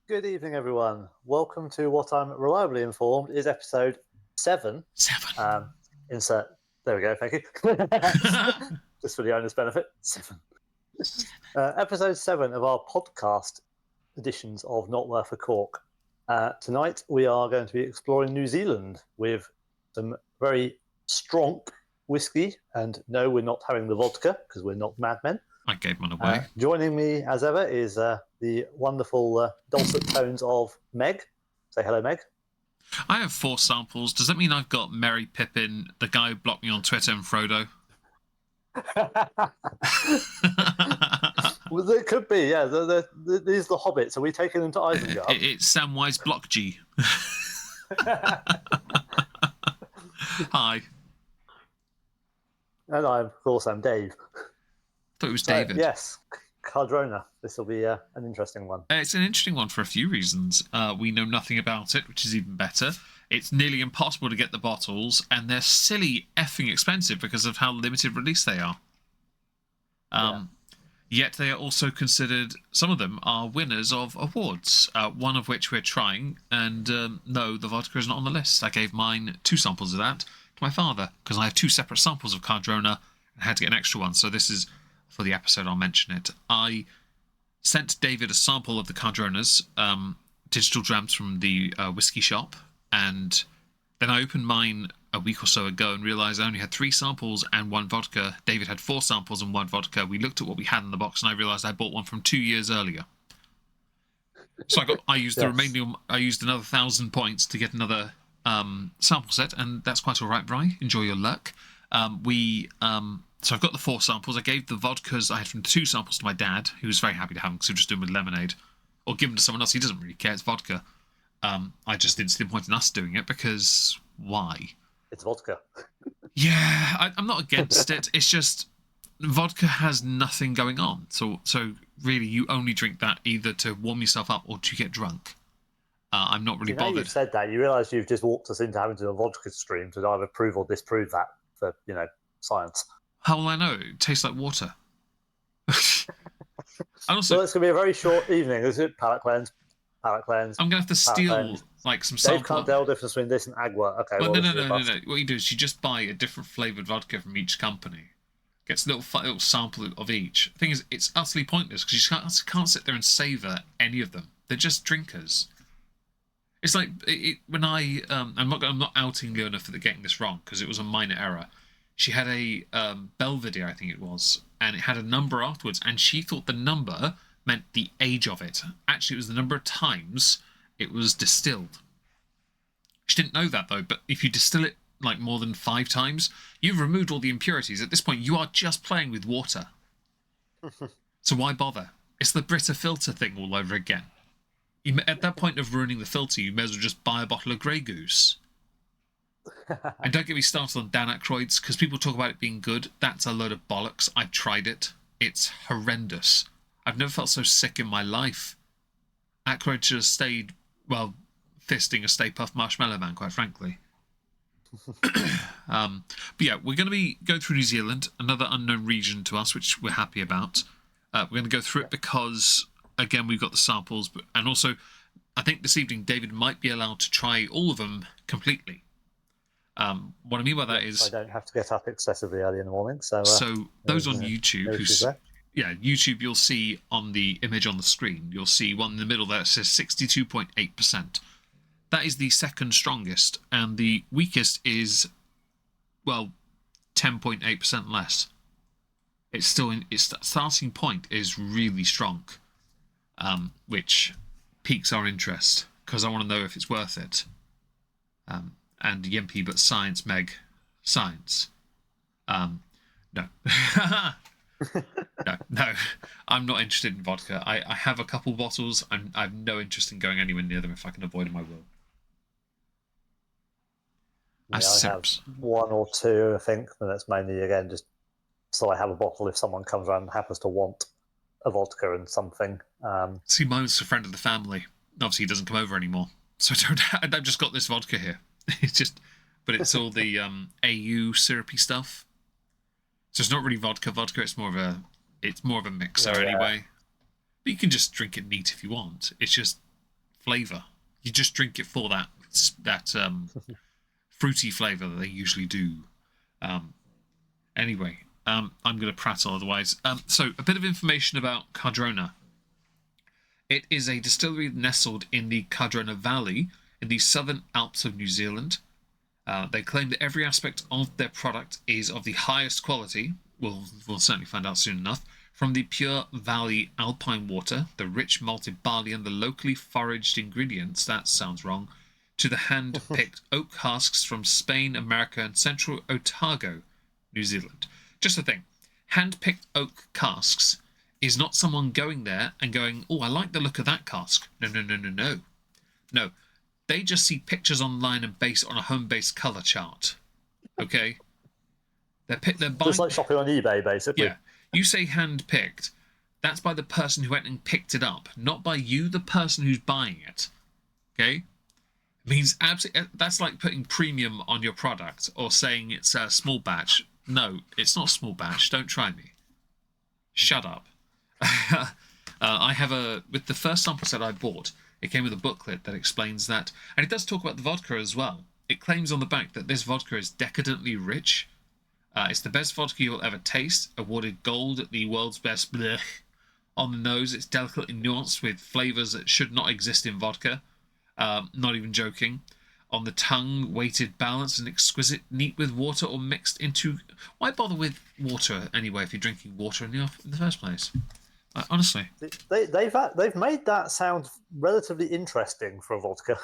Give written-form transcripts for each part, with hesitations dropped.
Good evening, everyone. Welcome to what I'm reliably informed is episode 7. 7. Insert. There we go. Thank you. Just for the owner's benefit. 7. Episode 7 of our podcast editions of Not Worth a Cork. Tonight we are going to be exploring New Zealand with some very strong whisky. And no, we're not having the vodka because we're not madmen. I gave one away. Joining me, as ever, is the wonderful dulcet tones of Meg. Say hello, Meg. I have 4 samples. Does that mean I've got Merry Pippin, the guy who blocked me on Twitter, and Frodo? Well, it could be, yeah. These are the Hobbits. Are we taking them to Isengard? It's Samwise Block G. Hi. And I, of course, am Dave. Thought it was David. Yes, Cardrona. This will be an interesting one. It's an interesting one for a few reasons. We know nothing about it, which is even better. It's nearly impossible to get the bottles, and they're silly effing expensive because of how limited release they are. Yet they are also considered, some of them are winners of awards, one of which we're trying, and no, the vodka is not on the list. I gave mine 2 samples of that to my father, because I have 2 separate samples of Cardrona, and I had to get an extra one, so this is, for the episode, I'll mention it. I sent David a sample of the Cardronas, digital drams from the whiskey shop, and then I opened mine a week or so ago and realised I only had 3 samples and 1 vodka. David had 4 samples and 1 vodka. We looked at what we had in the box and I realised I bought one from 2 years earlier. So I used the remaining. I used another 1,000 points to get another sample set, and that's quite all right, Bri. Enjoy your luck. So I've got the 4 samples. I gave the vodkas I had from 2 samples to my dad, who was very happy to have them because he was just doing with lemonade, or give them to someone else. He doesn't really care. It's vodka. I just didn't see the point in us doing it because why? It's vodka. Yeah, I'm not against it. It's just vodka has nothing going on. So really, you only drink that either to warm yourself up or to get drunk. I'm not really bothered. You've said that, you realise you've just walked us into having to do a vodka stream to either prove or disprove that for, science. How will I know? It tastes like water. And also, well, it's going to be a very short evening. Is it palate cleanse? Palate cleanse. I'm going to have to steal some sample. Dave can't tell the difference between this and agua. Okay. Well, no. What you do is you just buy a different flavoured vodka from each company. Gets a little sample of each. The thing is, it's utterly pointless because you can't sit there and savour any of them. They're just drinkers. It's like when I'm not outing Leona for getting this wrong because it was a minor error. She had a Belvedere, I think it was, and it had a number afterwards, and she thought the number meant the age of it. Actually, it was the number of times it was distilled. She didn't know that, though, but if you distill it like more than 5 times, you've removed all the impurities. At this point, you are just playing with water. So why bother? It's the Brita filter thing all over again. At that point of ruining the filter, you may as well just buy a bottle of Grey Goose. And don't get me started on Dan Aykroyd's, because people talk about it being good. That's a load of bollocks. I've tried it. It's horrendous. I've never felt so sick in my life. Aykroyd should have stayed, fisting a Stay Puft Marshmallow Man, quite frankly. But yeah, we're going to go through New Zealand, another unknown region to us, which we're happy about. We're going to go through it because, again, we've got the samples, and also, I think this evening David might be allowed to try all of them completely. What I mean by that is I don't have to get up excessively early in the morning. So those on YouTube, YouTube, you'll see on the image on the screen, you'll see one in the middle there that says 62.8%. That is the second strongest, and the weakest is 10.8% less. It's still its starting point is really strong, which piques our interest because I want to know if it's worth it. And Yempi, but science, Meg, science. No. no, I'm not interested in vodka. I have a couple bottles. I have no interest in going anywhere near them if I can avoid them, I will. I have 1 or 2, I think, and that's mainly, again, just so I have a bottle if someone comes around and happens to want a vodka and something. See, mine's a friend of the family. Obviously, he doesn't come over anymore. So I've just got this vodka here. But it's all the AU syrupy stuff. So it's not really vodka. It's more of a mixer anyway. But you can just drink it neat if you want. It's just flavour. You just drink it for that fruity flavour that they usually do. Anyway, I'm going to prattle otherwise. So, a bit of information about Cardrona. It is a distillery nestled in the Cardrona Valley in the southern Alps of New Zealand. They claim that every aspect of their product is of the highest quality. We'll certainly find out soon enough. From the pure valley alpine water, the rich malted barley and the locally foraged ingredients, that sounds wrong, to the hand-picked oak casks from Spain, America and central Otago, New Zealand. Just the thing, hand-picked oak casks is not someone going there and going, oh, I like the look of that cask. No. No, they just see pictures online and base on a home-based colour chart. Okay? They're buying... It's like shopping on eBay, basically. Yeah. You say hand-picked, that's by the person who went and picked it up, not by you, the person who's buying it. Okay? It means absolutely... That's like putting premium on your product or saying it's a small batch. No, it's not small batch. Don't try me. Shut up. I have with the first sample set I bought, it came with a booklet that explains that, and it does talk about the vodka as well. It claims on the back that this vodka is decadently rich. It's the best vodka you'll ever taste, awarded gold at the world's best blech. On the nose, it's delicately nuanced with flavours that should not exist in vodka. Not even joking. On the tongue, weighted, balanced, and exquisite, neat with water or mixed into... Why bother with water anyway if you're drinking water in the first place? Honestly. They've made that sound relatively interesting for a vodka.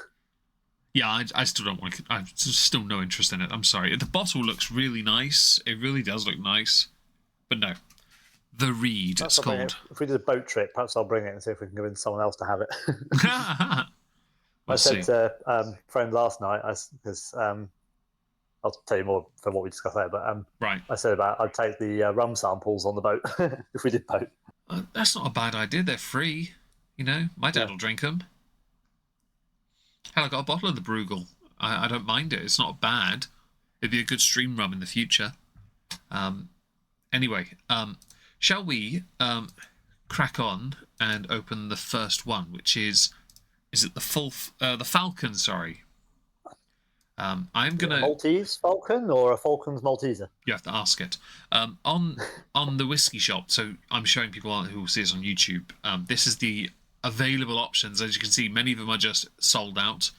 Yeah, I still don't want to... I've still no interest in it. I'm sorry. The bottle looks really nice. It really does look nice. But no. The Reed, it's called. If we did a boat trip, perhaps I'll bring it and see if we can convince someone else to have it. We'll I said to a friend last night, because I'll tell you more from what we discussed there, but right. I said I'd take the rum samples on the boat if we did boat. That's not a bad idea. They're free. You know, my dad will drink them. Hell, I got a bottle of the Bruegel. I don't mind it. It's not bad. It'd be a good stream rum in the future. Anyway, shall we crack on and open the first one, which is it the Falcon? Sorry. I'm gonna Maltese Falcon or a Falcon's Malteser? You have to ask it. On the whiskey shop. So I'm showing people who will see this on YouTube. This is the available options. As you can see, many of them are just sold out.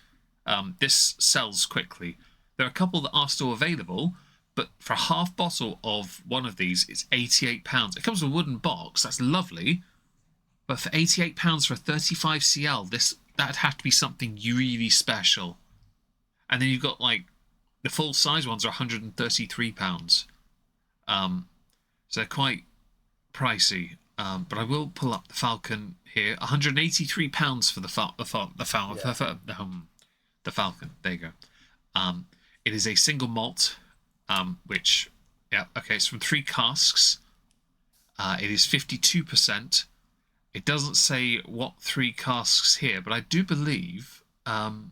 This sells quickly. There are a couple that are still available, but for a half bottle of one of these, it's £88. It comes with a wooden box. That's lovely. But for £88 for a 35 cl, that'd have to be something really special. And then you've got like the full size ones are £133. So they're quite pricey. But I will pull up the Falcon here. £183 for the Falcon. There you go. It is a single malt, which, yeah, okay, it's from 3 casks. It is 52%. It doesn't say what 3 casks here, but I do believe, isn't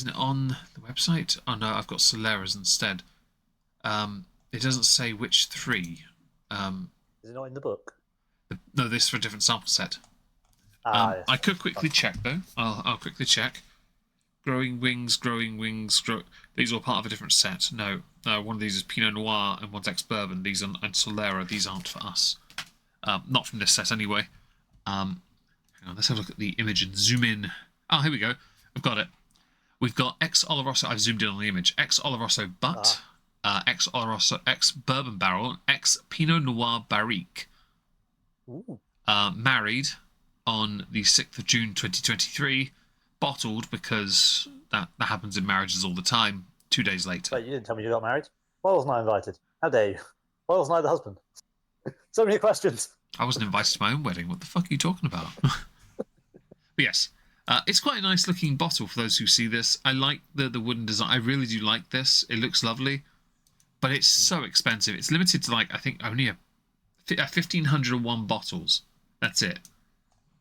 it on the website? Oh no, I've got Solera's instead. It doesn't say which 3. Is it not in the book? No, this is for a different sample set. Yes. I could quickly check though. I'll quickly check. Growing wings. These are all part of a different set. No, one of these is Pinot Noir and one's ex-bourbon. These are and Solera. These aren't for us. Not from this set anyway. Hang on, let's have a look at the image and zoom in. Oh, here we go. I've got it. We've got ex-Oloroso. I've zoomed in on the image. Ex-Oloroso butt, ex-Oloroso, ex-bourbon barrel, ex-Pinot Noir barrique. Married on the 6th of June 2023. Bottled because that happens in marriages all the time. 2 days later. Wait, you didn't tell me you got married. Why wasn't I invited? How dare you? Why wasn't I the husband? So many questions. I wasn't invited to my own wedding. What the fuck are you talking about? But yes, it's quite a nice looking bottle for those who see this. I like the wooden design. I really do like this. It looks lovely, but it's so expensive. It's limited to like I think only 1,501 bottles. That's it.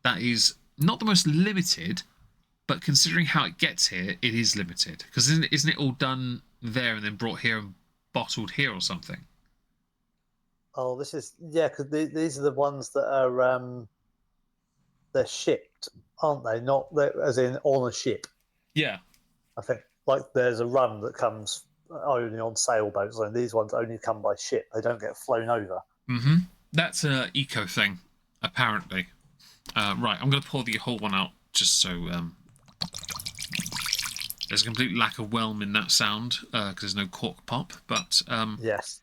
That is not the most limited, but considering how it gets here, it is limited. Because isn't it all done there and then brought here and bottled here or something? Oh, this is because these are the ones that are they're shipped shipped, aren't they? Not as in on a ship. Yeah. I think like there's a run that comes only on sailboats, and these ones only come by ship. They don't get flown over. Mm-hmm. That's a eco thing, apparently. Right, I'm going to pour the whole one out just so there's a complete lack of whelm in that sound because there's no cork pop. But yes,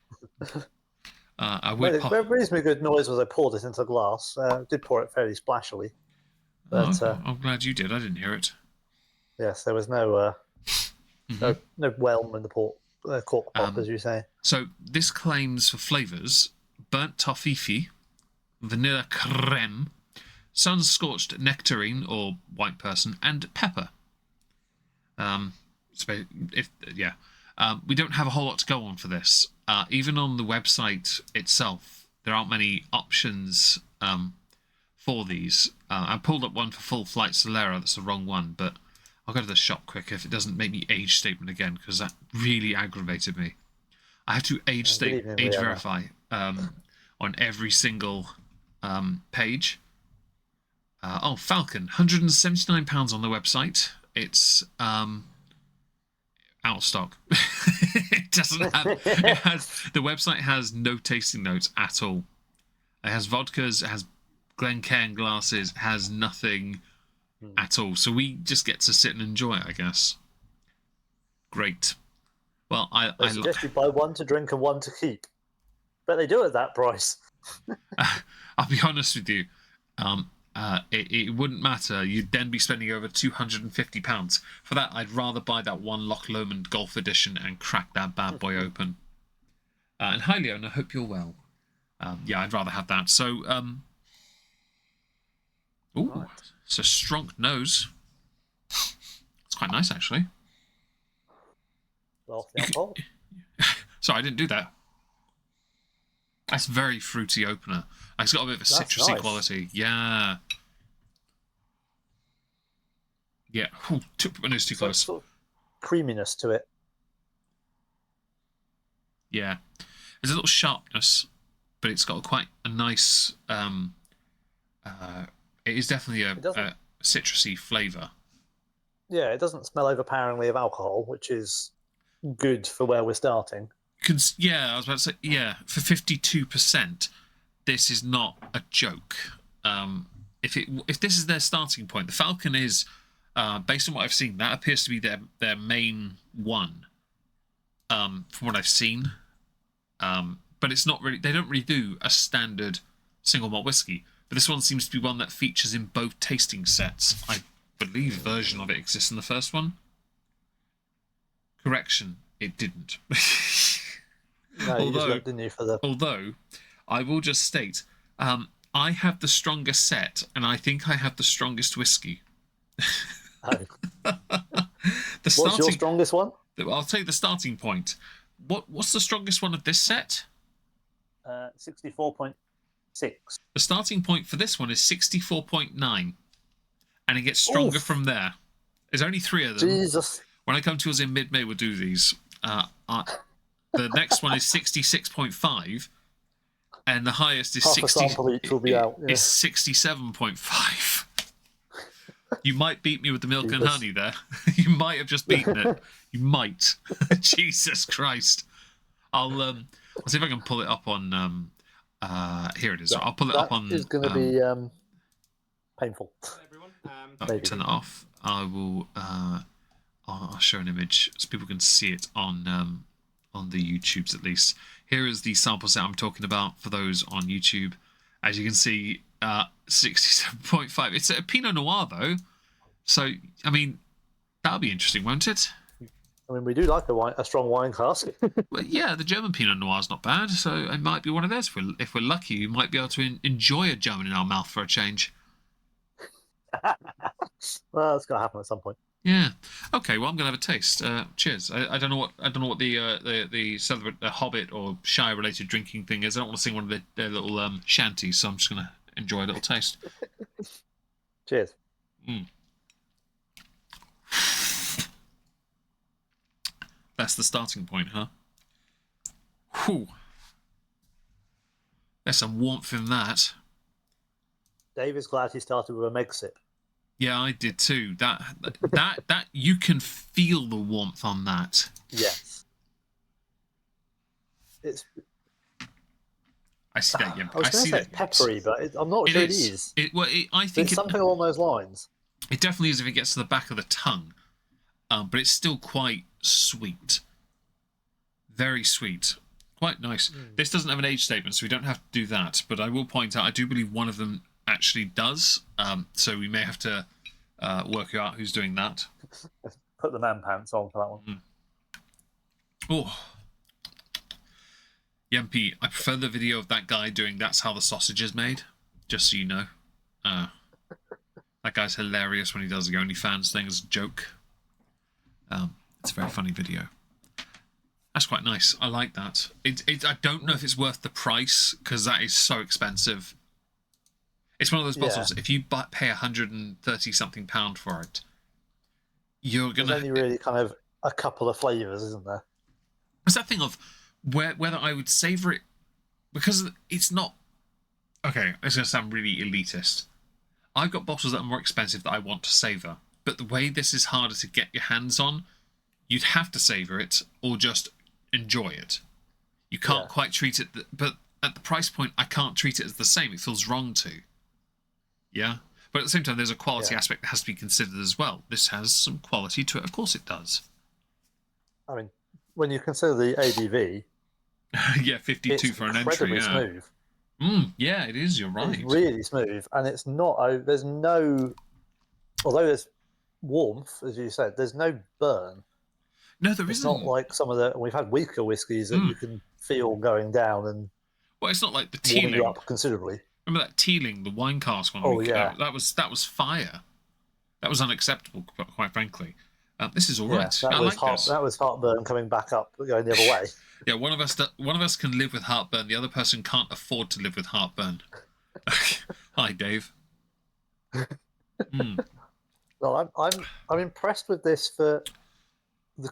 I would pop. It reasonably good noise as I poured it into the glass. Did pour it fairly splashily, but I'm glad you did. I didn't hear it. Yes, there was no no whelm in the cork pop, as you say. So this claims for flavours: burnt toffee, vanilla creme, sun-scorched nectarine or white person, and pepper. We don't have a whole lot to go on for this. Even on the website itself, there aren't many options for these. I pulled up one for Full Flight Solera. That's the wrong one, but I'll go to the shop quick if it doesn't make me age statement again, because that really aggravated me. I have to age verify on every single page. Falcon, £179 on the website. It's out of stock. It doesn't have. The website has no tasting notes at all. It has vodkas, it has Glencairn glasses, it has nothing at all. So we just get to sit and enjoy it, I guess. Great. Well, I suggest you buy one to drink and one to keep. Bet they do it at that price. I'll be honest with you. It wouldn't matter. You'd then be spending over £250. For that, I'd rather buy that one Loch Lomond Golf Edition and crack that bad boy open. And hi, Leon, I hope you're well. Yeah, I'd rather have that. So, right. It's a strong nose. It's quite nice, actually. Well, the alcohol. Sorry, I didn't do that. That's very fruity opener. It's got a bit of a citrusy quality. Yeah. Yeah. Ooh, took my nose too close. Sort of creaminess to it. Yeah. There's a little sharpness, but it's got quite a nice... it is definitely a citrusy flavour. Yeah, it doesn't smell overpoweringly of alcohol, which is good for where we're starting. Yeah, I was about to say, yeah, for 52%, this is not a joke. If this is their starting point, the Falcon is, based on what I've seen, that appears to be their main one, from what I've seen. But it's not really, they don't really do a standard single malt whiskey. But this one seems to be one that features in both tasting sets. I believe a version of it exists in the first one. Correction, it didn't. No, you just looked, didn't you, for the... Although, I will just state, I have the strongest set, and I think I have the strongest whiskey. What's your strongest one? I'll tell you the starting point. What's the strongest one of this set? 64.6. The starting point for this one is 64.9, and it gets stronger from there. There's only 3 of them. Jesus. When I come to us in mid-May, we'll do these. The next one is 66.5, and the highest is 67.5. You might beat me with the milk and honey there. You might have just beaten it. You might. Jesus Christ. I'll see if I can pull it up on. Here it is. I'll pull it up on. It's going to be painful. Everyone, turn it off. I will. I'll show an image so people can see it on the YouTubes at least. Here is the sample set I'm talking about for those on YouTube. As you can see, 67.5. It's a Pinot Noir though, so I mean that'll be interesting, won't it? I mean, we do like a strong wine cask. Well, yeah, the German Pinot Noir is not bad, so it might be one of those. If we're lucky, we might be able to enjoy a German in our mouth for a change. Well, it's got to happen at some point. Yeah. Okay. Well, I'm gonna have a taste. Cheers. I don't know what the Hobbit or Shire related drinking thing is. I don't want to sing one of their little shanties, so I'm just gonna enjoy a little taste. Cheers. That's the starting point, huh? Whew. There's some warmth in that. Dave is glad he started with a Meg sip. Yeah, I did too. That you can feel the warmth on that. Yes. It's. I see that. Yeah, I was going to say it's peppery, but I'm not sure it is. I think it's something along those lines. It definitely is if it gets to the back of the tongue, but it's still quite sweet. Very sweet. Quite nice. This doesn't have an age statement, so we don't have to do that. But I will point out, I do believe one of them actually does. So we may have to work out who's doing that. Put the man pants on for that one. Oh. Yempi, I prefer the video of that guy doing "That's how the sausage is made." Just so you know. That guy's hilarious when he does the OnlyFans thing as a joke. It's a very funny video. That's quite nice. I like that. I don't know if it's worth the price, because that is so expensive. It's one of those bottles, if you pay £130-something for it, you're going to... There's only really kind of a couple of flavours, isn't there? It's that thing of whether I would savour it, because it's not... Okay, it's going to sound really elitist. I've got bottles that are more expensive that I want to savour, but the way this is harder to get your hands on, you'd have to savour it or just enjoy it. You can't quite treat it, but at the price point, I can't treat it as the same. It feels wrong to. Yeah? But at the same time, there's a quality aspect that has to be considered as well. This has some quality to it. Of course it does. I mean, when you consider the ABV... yeah, 52 for an entry. It's incredibly smooth. Yeah, it is. You're right. It's really smooth, and it's not... There's no... Although there's warmth, as you said, there's no burn. No, there isn't. It's not like some of the... We've had weaker whiskies that you can feel going down and... Well, it's not like the Teeling. You up considerably. Remember that Teeling, the wine cask one? Oh, yeah. That was fire. That was unacceptable, quite frankly. This is all right. I like this. That was heartburn coming back up, going the other way. Yeah, one of us can live with heartburn. The other person can't afford to live with heartburn. Hi, Dave. Well, I'm impressed with this for the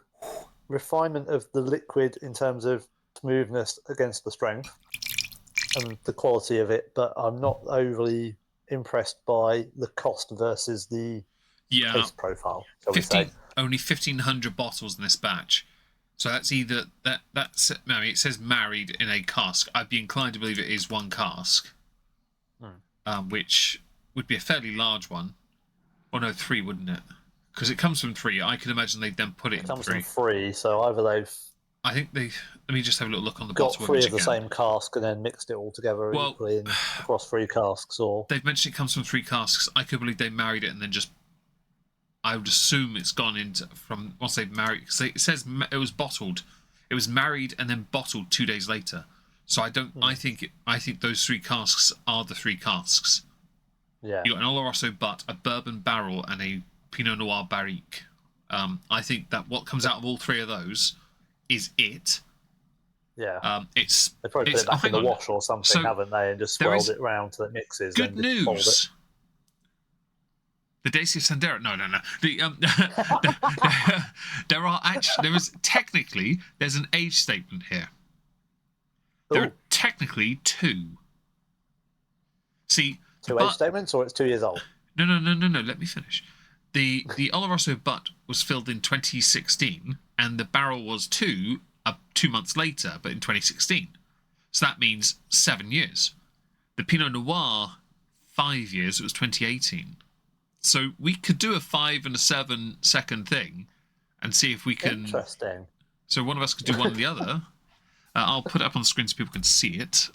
refinement of the liquid in terms of smoothness against the strength and the quality of it, but I'm not overly impressed by the cost versus the taste profile. Only 1,500 bottles in this batch, so that's either that's. I mean, it says married in a cask. I'd be inclined to believe it is one cask, which would be a fairly large one. Or no, 3, wouldn't it? Because it comes from 3. I can imagine they'd then put it in 3. It comes from 3, so either they've... I think they... Let me just have a little look on the got bottle. 3 of the same cask and then mixed it all together equally across 3 casks, or... They've mentioned it comes from 3 casks. I could believe they married it and then just... I would assume it's gone into... from once they've married... Because it says it was bottled. It was married and then bottled 2 days later. So I don't... I think those 3 casks are the 3 casks. Yeah. You got an Oloroso butt, a bourbon barrel, and a Pinot Noir barrique. I think that what comes out of all 3 of those is it. Yeah. They probably put it back in the wash or something, haven't they, and just swirled it round till it mixes. Good news. The Dacia Sandero. No. There are actually there's an age statement here. There are technically 2. See. 2 age statements, or it's 2 years old? No. Let me finish. The Oloroso butt was filled in 2016, and the barrel was 2 months later, but in 2016. So that means 7 years. The Pinot Noir, 5 years. It was 2018. So we could do a 5 and a 7 second thing, and see if we can. Interesting. So one of us could do one or the other. I'll put it up on the screen so people can see it.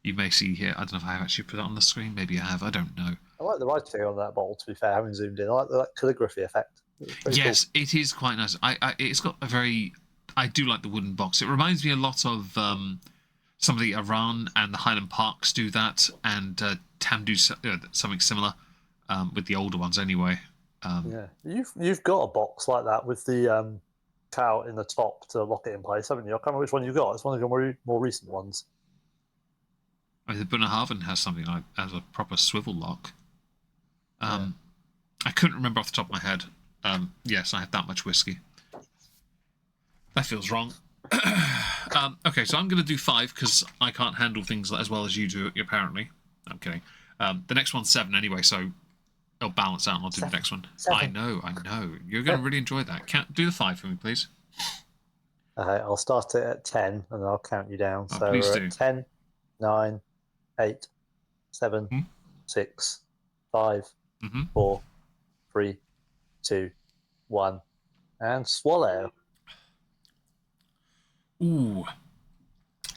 You may see here, I don't know if I have actually put it on the screen. Maybe I have, I don't know. I like the writing on that bottle, to be fair, having zoomed in. I like the calligraphy effect. Yes, cool. It is quite nice. It's got a very... I do like the wooden box. It reminds me a lot of some of the Iran and the Highland Parks do that, and Tam do something similar with the older ones anyway. Yeah, you've got a box like that with the cow in the top to lock it in place, haven't you? I can't remember which one you got. It's one of your more recent ones. I mean, the Bunnahabhain has something like as a proper swivel lock. I couldn't remember off the top of my head. Yes, I had that much whiskey. That feels wrong. Okay, so I'm going to do 5 because I can't handle things as well as you do, apparently. I'm kidding. The next one's 7 anyway, so It'll balance out and I'll do the next one. 7. I know. You're going to really enjoy that. Do the 5 for me, please. Okay, I'll start it at 10 and I'll count you down. Oh, so please we're do. at 10, 9, 8, 7, 6, 5, 4, 3, 2, 1, and swallow. Ooh.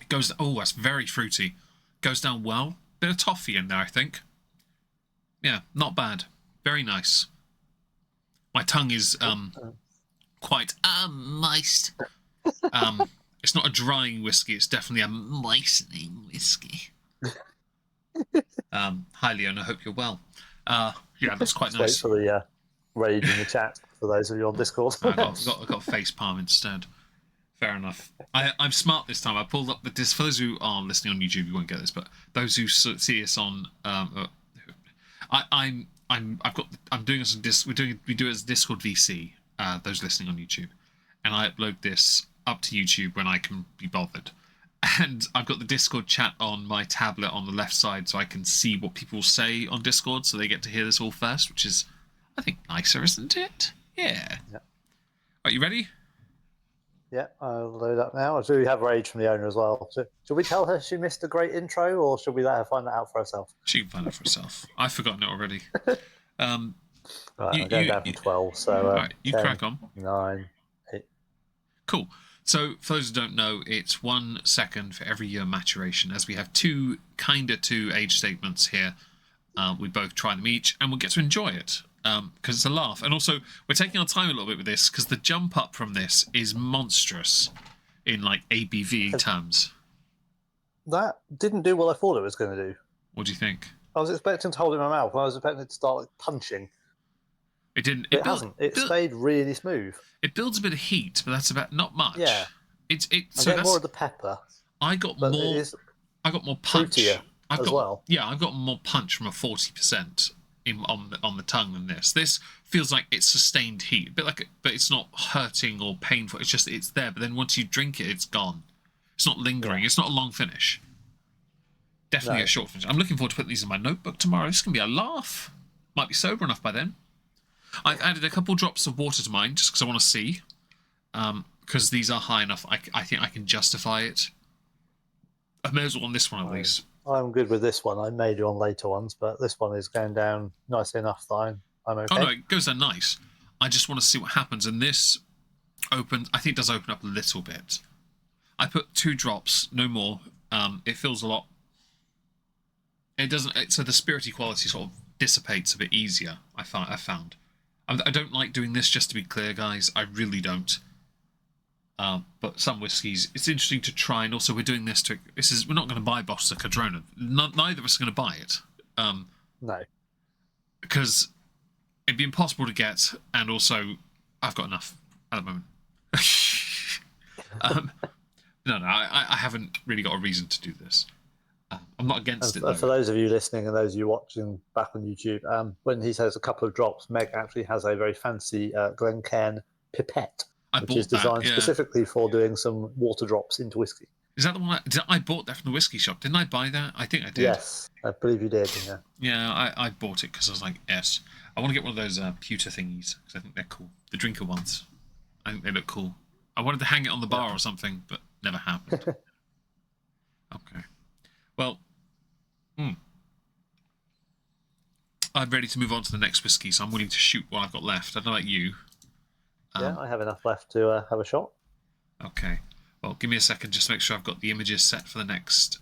It goes. Oh, that's very fruity. Goes down well. Bit of toffee in there, I think. Yeah, not bad. Very nice. My tongue is quite moist. It's not a drying whiskey. It's definitely a moistening whiskey. Hi, Leon. I hope you're well. Yeah, that's quite nice. Wait for the rage in the chat for those of you on Discord. I got face palm instead. Fair enough. I'm smart this time. I pulled up the disc. For those who are listening on YouTube, you won't get this, but those who see us on, I'm doing this on Disc. We do it as Discord VC. Those listening on YouTube, and I upload this up to YouTube when I can be bothered. And I've got the Discord chat on my tablet on the left side, so I can see what people say on Discord, so they get to hear this all first, which is, I think, nicer, isn't it? Yeah. Are you ready? Yeah, I'll load up now. Do we have rage from the owner as well? Should we tell her she missed a great intro, or should we let her find that out for herself? She can find it for herself. I've forgotten it already. Right, I'm going down from 12, so right, you 10, crack on. 9, 8. Cool. So, for those who don't know, it's 1 second for every year maturation, as we have two age statements here. We both try them each, and we'll get to enjoy it, because it's a laugh. And also, we're taking our time a little bit with this, because the jump up from this is monstrous in, like, ABV terms. That didn't do what I thought it was going to do. What do you think? I was expecting to hold it in my mouth, and I was expecting it to start like, punching. It didn't. It hasn't. It stayed really smooth. It builds a bit of heat, but that's about not much. Yeah. So that's more of the pepper. I got more punch. Fruitier as well. Yeah, I've got more punch from a 40% on the tongue than this. This feels like it's sustained heat, a bit like, but it's not hurting or painful. It's just it's there. But then once you drink it, it's gone. It's not lingering. Yeah. It's not a long finish. Definitely a short finish. I'm looking forward to putting these in my notebook tomorrow. This can be a laugh. Might be sober enough by then. I've added a couple drops of water to mine just because I want to see. Because these are high enough, I think I can justify it. I may as well on this one at least. I'm good with this one. I may do on later ones, but this one is going down nicely enough that I'm okay. Oh no, it goes down nice. I just want to see what happens. And this opens, I think it does open up a little bit. I put 2 drops, no more. It feels a lot. It doesn't. So the spirity quality sort of dissipates a bit easier. I found. I don't like doing this, just to be clear, guys. I really don't. But some whiskies, it's interesting to try, and also we're doing this to. We're not going to buy bottles of Cardrona. Neither of us are going to buy it. No. Because it'd be impossible to get, and also I've got enough at the moment. No, I haven't really got a reason to do this. I'm not against it, though. For those of you listening and those of you watching back on YouTube, when he says a couple of drops, Meg actually has a very fancy Glencairn pipette, which is designed specifically for doing some water drops into whiskey. Is that the one? I bought that from the whiskey shop. Didn't I buy that? I think I did. Yes, I believe you did. Yeah. Yeah, I bought it because I was like, yes, I want to get one of those pewter thingies because I think they're cool. The drinker ones. I think they look cool. I wanted to hang it on the bar or something, but never happened. Okay. Well, I'm ready to move on to the next whiskey, so I'm willing to shoot what I've got left. I don't know about you. Yeah, I have enough left to have a shot. Okay. Well, give me a second, just to make sure I've got the images set for the next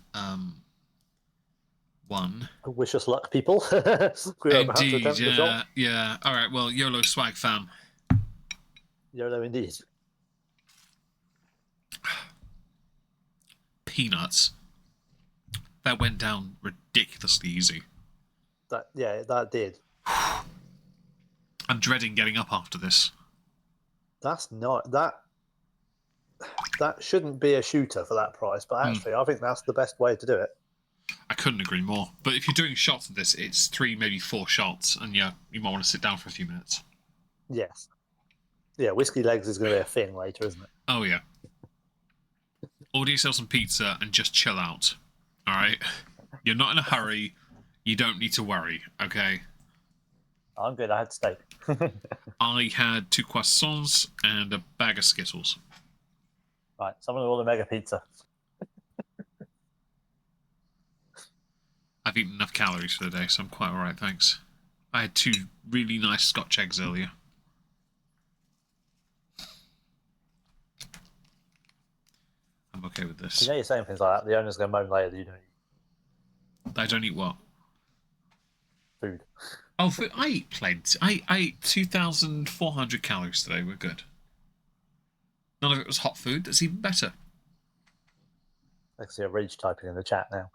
one. Wish us luck, people. Indeed, yeah. All right, well, YOLO swag, fam. YOLO indeed. Peanuts. That went down ridiculously easy. That did. I'm dreading getting up after this. That's not that shouldn't be a shooter for that price, but actually I think that's the best way to do it. I couldn't agree more. But if you're doing shots of this, it's 3, maybe 4 shots, and yeah, you might want to sit down for a few minutes. Yes. Yeah, whiskey legs is going to be a thing later, isn't it? Oh yeah. Order yourself some pizza and just chill out. All right, you're not in a hurry. You don't need to worry. Okay. I'm good. I had steak. I had 2 croissants and a bag of Skittles. Right, someone will order mega pizza. I've eaten enough calories for the day, so I'm quite alright, thanks. I had 2 really nice Scotch eggs earlier. I'm okay with this. You know you're saying things like that, the owner's going to moan later that you don't eat I don't eat what? food. Oh, I eat plenty. I ate 2,400 calories today. We're good. None of it was hot food. That's even better. I can see a rage typing in the chat now.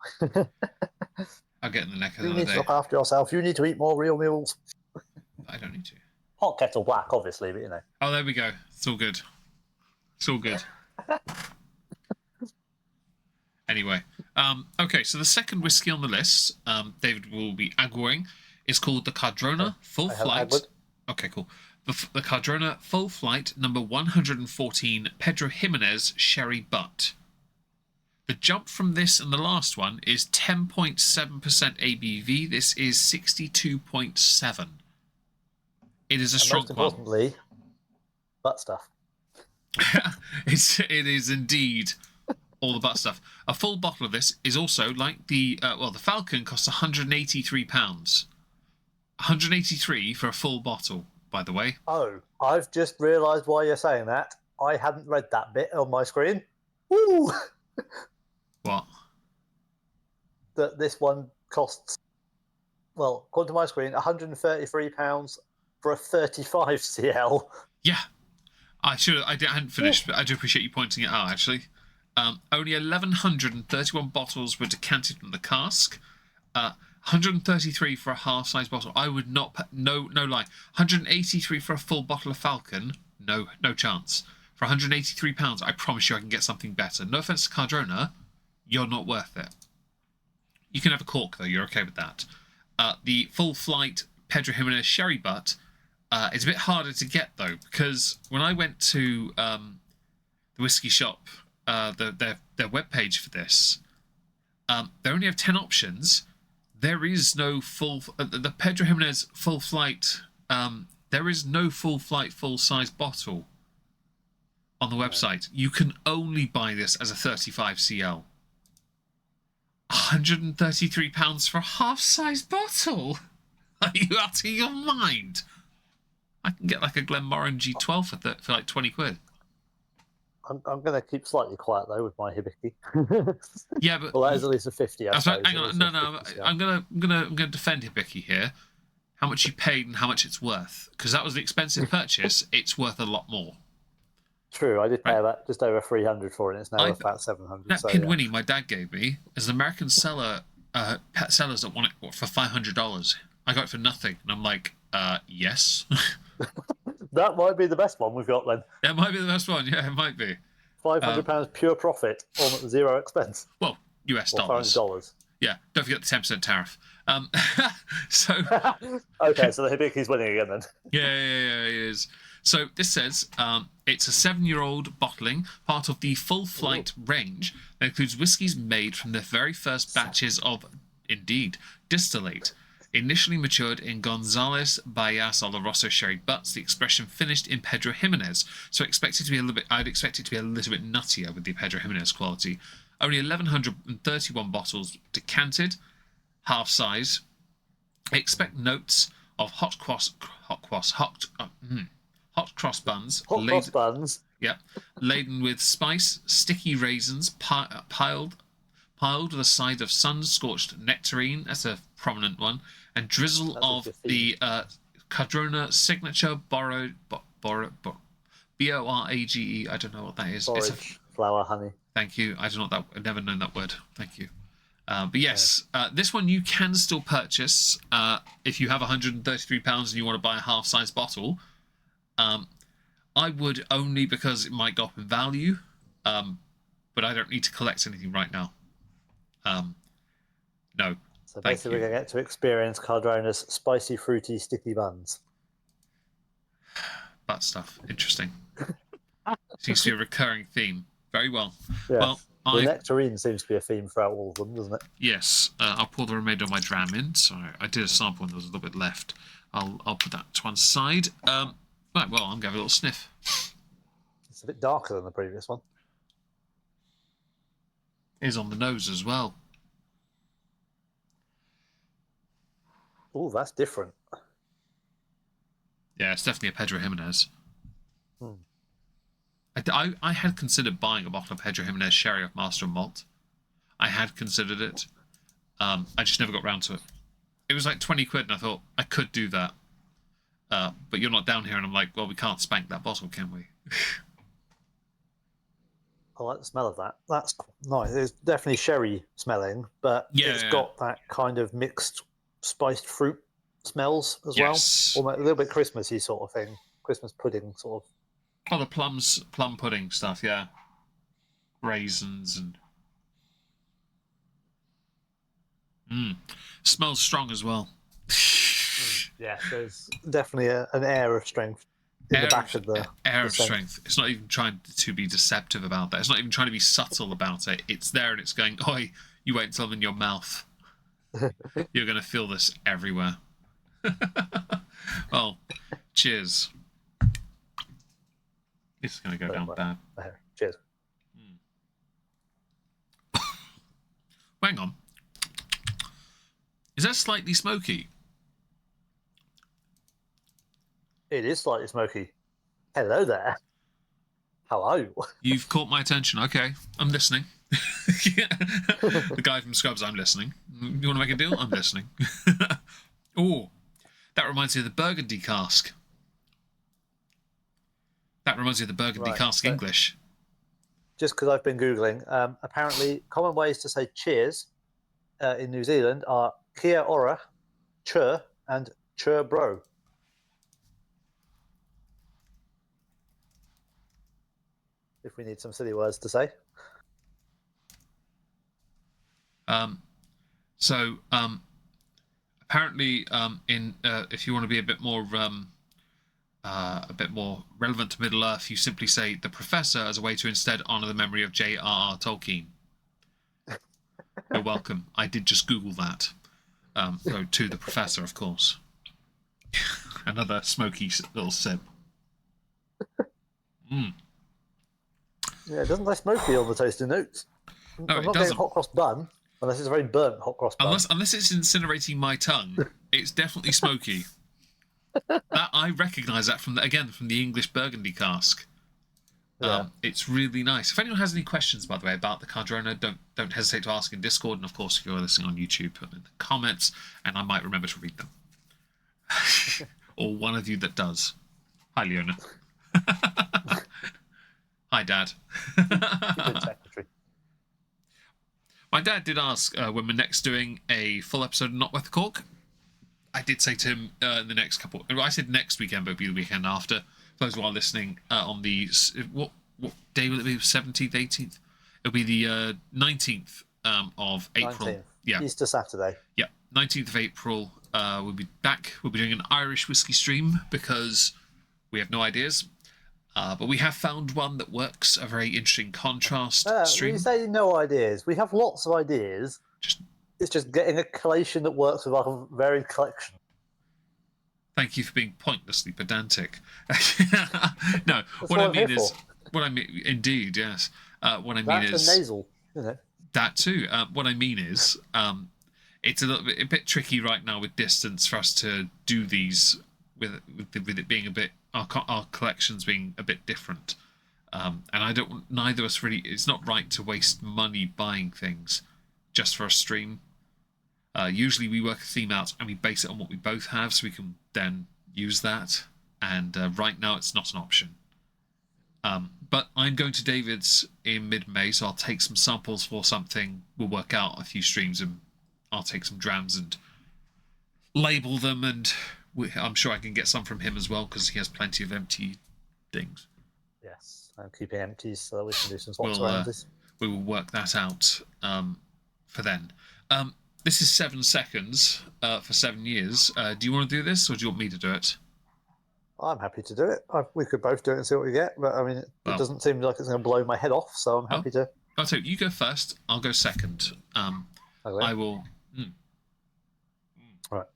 I'll get in the neck You another need day. to look after yourself. You need to eat more real meals. I don't need to. Hot kettle black, obviously, but you know. Oh, there we go. It's all good. It's all good. Anyway, okay, so the second whiskey on the list, David will be aguing, is called the Cardrona Full Flight. Okay, cool. The Cardrona Full Flight number 114 Pedro Jimenez Sherry Butt. The jump from this and the last one is 10.7% ABV. This is 62.7. It is a strong one. Most importantly, butt stuff. It is indeed all the butt stuff. A full bottle of this is also like the the Falcon costs £183. 183 for a full bottle, by the way. Oh, I've just realised why you're saying that. I hadn't read that bit on my screen. Woo! What? That this one costs, well, according to my screen, £133 for a 35 CL. Yeah. I hadn't finished, but I do appreciate you pointing it out, actually. Only 1,131 bottles were decanted from the cask. 133 for a half-size bottle. I would not... No lie. 183 for a full bottle of Falcon. No chance. For £183, I promise you I can get something better. No offence to Cardrona, you're not worth it. You can have a cork, though. You're okay with that. The Full Flight Pedro Jimenez Sherry Butt is a bit harder to get, though, because when I went to the whiskey shop, their webpage for this, they only have 10 options. There is no full... the Pedro Jimenez Full Flight... there is no Full Flight full-size bottle on the website. You can only buy this as a 35 CL. £133 for a half-size bottle? Are you out of your mind? I can get like a Glenmoran G12 for like 20 quid. I'm going to keep slightly quiet, though, with my hibiki. Yeah, but... Well, that is at least a 50, I suppose. Hang on, no. I'm gonna defend Hibiki here. How much you paid and how much it's worth. Because that was the expensive purchase. It's worth a lot more. True, I did pay about just over 300 for it. It's now worth about 700. That so, Pinwinnie my dad gave me is an American seller, pet sellers that want it for $500. I got it for nothing. And I'm like, yes. That might be the best one we've got then. That might be the best one. Yeah, it might be. £500 pure profit on zero expense. Well, US or dollars. $500. Yeah, don't forget the 10% tariff. So okay, so the Hibiki's winning again then. Yeah, it is. So this says it's a 7-year-old bottling, part of the Full Flight range that includes whiskies made from the very first batches of, indeed, distillate. Initially matured in Gonzales Bayas Oloroso sherry butts, the expression finished in Pedro Jimenez. So I'd expect it to be a little bit nuttier with the Pedro Jimenez quality. Only 1,131 bottles decanted, half size. I expect notes of hot cross buns. Yep, laden with spice, sticky raisins, piled with a side of sun-scorched nectarine. That's a prominent one. And drizzle of the Cardrona signature borage. B-O-R-A-G-E. I don't know what that is. Borage, flour, honey. Thank you. I don't know that. I've never known that word. Thank you. But yes, this one you can still purchase if you have £133 and you want to buy a half-size bottle. I would, only because it might go up in value, but I don't need to collect anything right now. No. So basically, we're going to get to experience Cardrona's spicy, fruity, sticky buns. Butt stuff. Interesting. Seems to be a recurring theme. Very well. Yes. Well, the nectarine seems to be a theme throughout all of them, doesn't it? Yes. I'll pour the remainder of my dram in. So I did a sample and there was a little bit left. I'll put that to one side. Right, well, I'm going to have a little sniff. It's a bit darker than the previous one. It is on the nose as well. Oh, that's different. Yeah, it's definitely a Pedro Jimenez. Hmm. I had considered buying a bottle of Pedro Jimenez sherry off Master and Malt. I had considered it. I just never got round to it. It was like 20 quid, and I thought I could do that. But you're not down here, and I'm like, well, we can't spank that bottle, can we? I like the smell of that. That's nice. It's definitely sherry smelling, but it's got that kind of mixed spiced fruit smells as well. Almost a little bit Christmassy sort of thing. Christmas pudding sort of. Oh, the plum pudding stuff, yeah. Raisins and... Smells strong as well. Yeah, there's definitely an air of strength in the back of the air of scent. strength. It's not even trying to be deceptive about that. It's not even trying to be subtle about it. It's there and it's going, oi, you wait until I'm in your mouth. You're going to feel this everywhere. Well, cheers. This is going to go down bad. Cheers. Hang on. Is that slightly smoky? It is slightly smoky. Hello there. Hello. You've caught my attention. Okay, I'm listening. The guy from Scrubs, I'm listening. You want to make a deal? I'm listening. Oh, that reminds me of the Burgundy cask. That reminds me of the Burgundy cask English. Just because I've been Googling, apparently common ways to say cheers in New Zealand are kia ora, chur, and chur bro. If we need some silly words to say. Apparently, if you want to be a bit more relevant to Middle Earth, you simply say the Professor as a way to instead honour the memory of J.R.R. Tolkien. You're welcome. I did just Google that. So to the Professor, of course. Another smoky little sip. Yeah, it doesn't taste smoky on the tasting notes. No, I'm not getting hot cross bun, unless it's a very burnt hot cross bun. Unless it's incinerating my tongue, it's definitely smoky. That I recognise that from the English Burgundy cask. It's really nice. If anyone has any questions, by the way, about the Cardrona, don't hesitate to ask in Discord, and of course, if you're listening on YouTube, put them in the comments, and I might remember to read them. Or one of you that does. Hi, Leona. Hi, Dad. My dad did ask when we're next doing a full episode of Not Worth the Cork. I did say to him in the next couple... I said next weekend, but it'll be the weekend after. For those who are listening on the... What day will it be? 17th, 18th? It'll be the 19th of April. 19th. Yeah. Easter Saturday. Yeah, 19th of April. We'll be back. We'll be doing an Irish whiskey stream because we have no ideas. But we have found one that works, a very interesting contrast stream. You say no ideas. We have lots of ideas. It's just getting a collation that works with our varied collection. Thank you for being pointlessly pedantic. No, what I mean, indeed, yes. What I mean is nasal, isn't it? That too. What I mean is, it's a bit tricky right now with distance for us to do these with it being a bit our collections being a bit different. And neither of us really. It's not right to waste money buying things just for a stream. Usually we work a theme out and we base it on what we both have, so we can then use that. And right now it's not an option. But I'm going to David's in mid-May, so I'll take some samples for something. We'll work out a few streams and I'll take some drams and label them, and I'm sure I can get some from him as well because he has plenty of empty things. Yes, I'm keeping empties so that we can do some swaps around this. We will work that out for then. This is 7 seconds for 7 years. Do you want to do this, or do you want me to do it? I'm happy to do it. We could both do it and see what we get, but I mean, it doesn't seem like it's going to blow my head off, so I'm happy to. I'll tell you, you go first. I'll go second. I will. Right.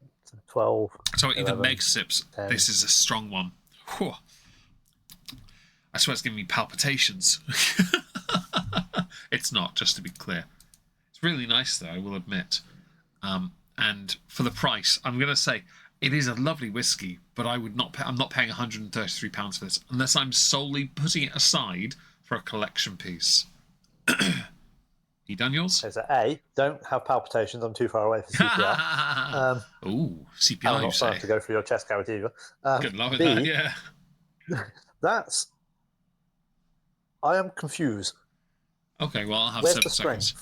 12. So even 11, Meg sips. 10. This is a strong one. Whew. I swear it's giving me palpitations. It's not, just to be clear. It's really nice, though, I will admit. And for the price, I'm going to say it is a lovely whiskey, but I'm not paying £133 for this unless I'm solely putting it aside for a collection piece. You done yours? Okay, so A, don't have palpitations. I'm too far away for CPR. Ooh, CPR, I'm you not trying say? to go through your chest cavity either. Good luck with B, that, yeah. That's... I am confused. Okay, well, I'll have Where's 7 the seconds.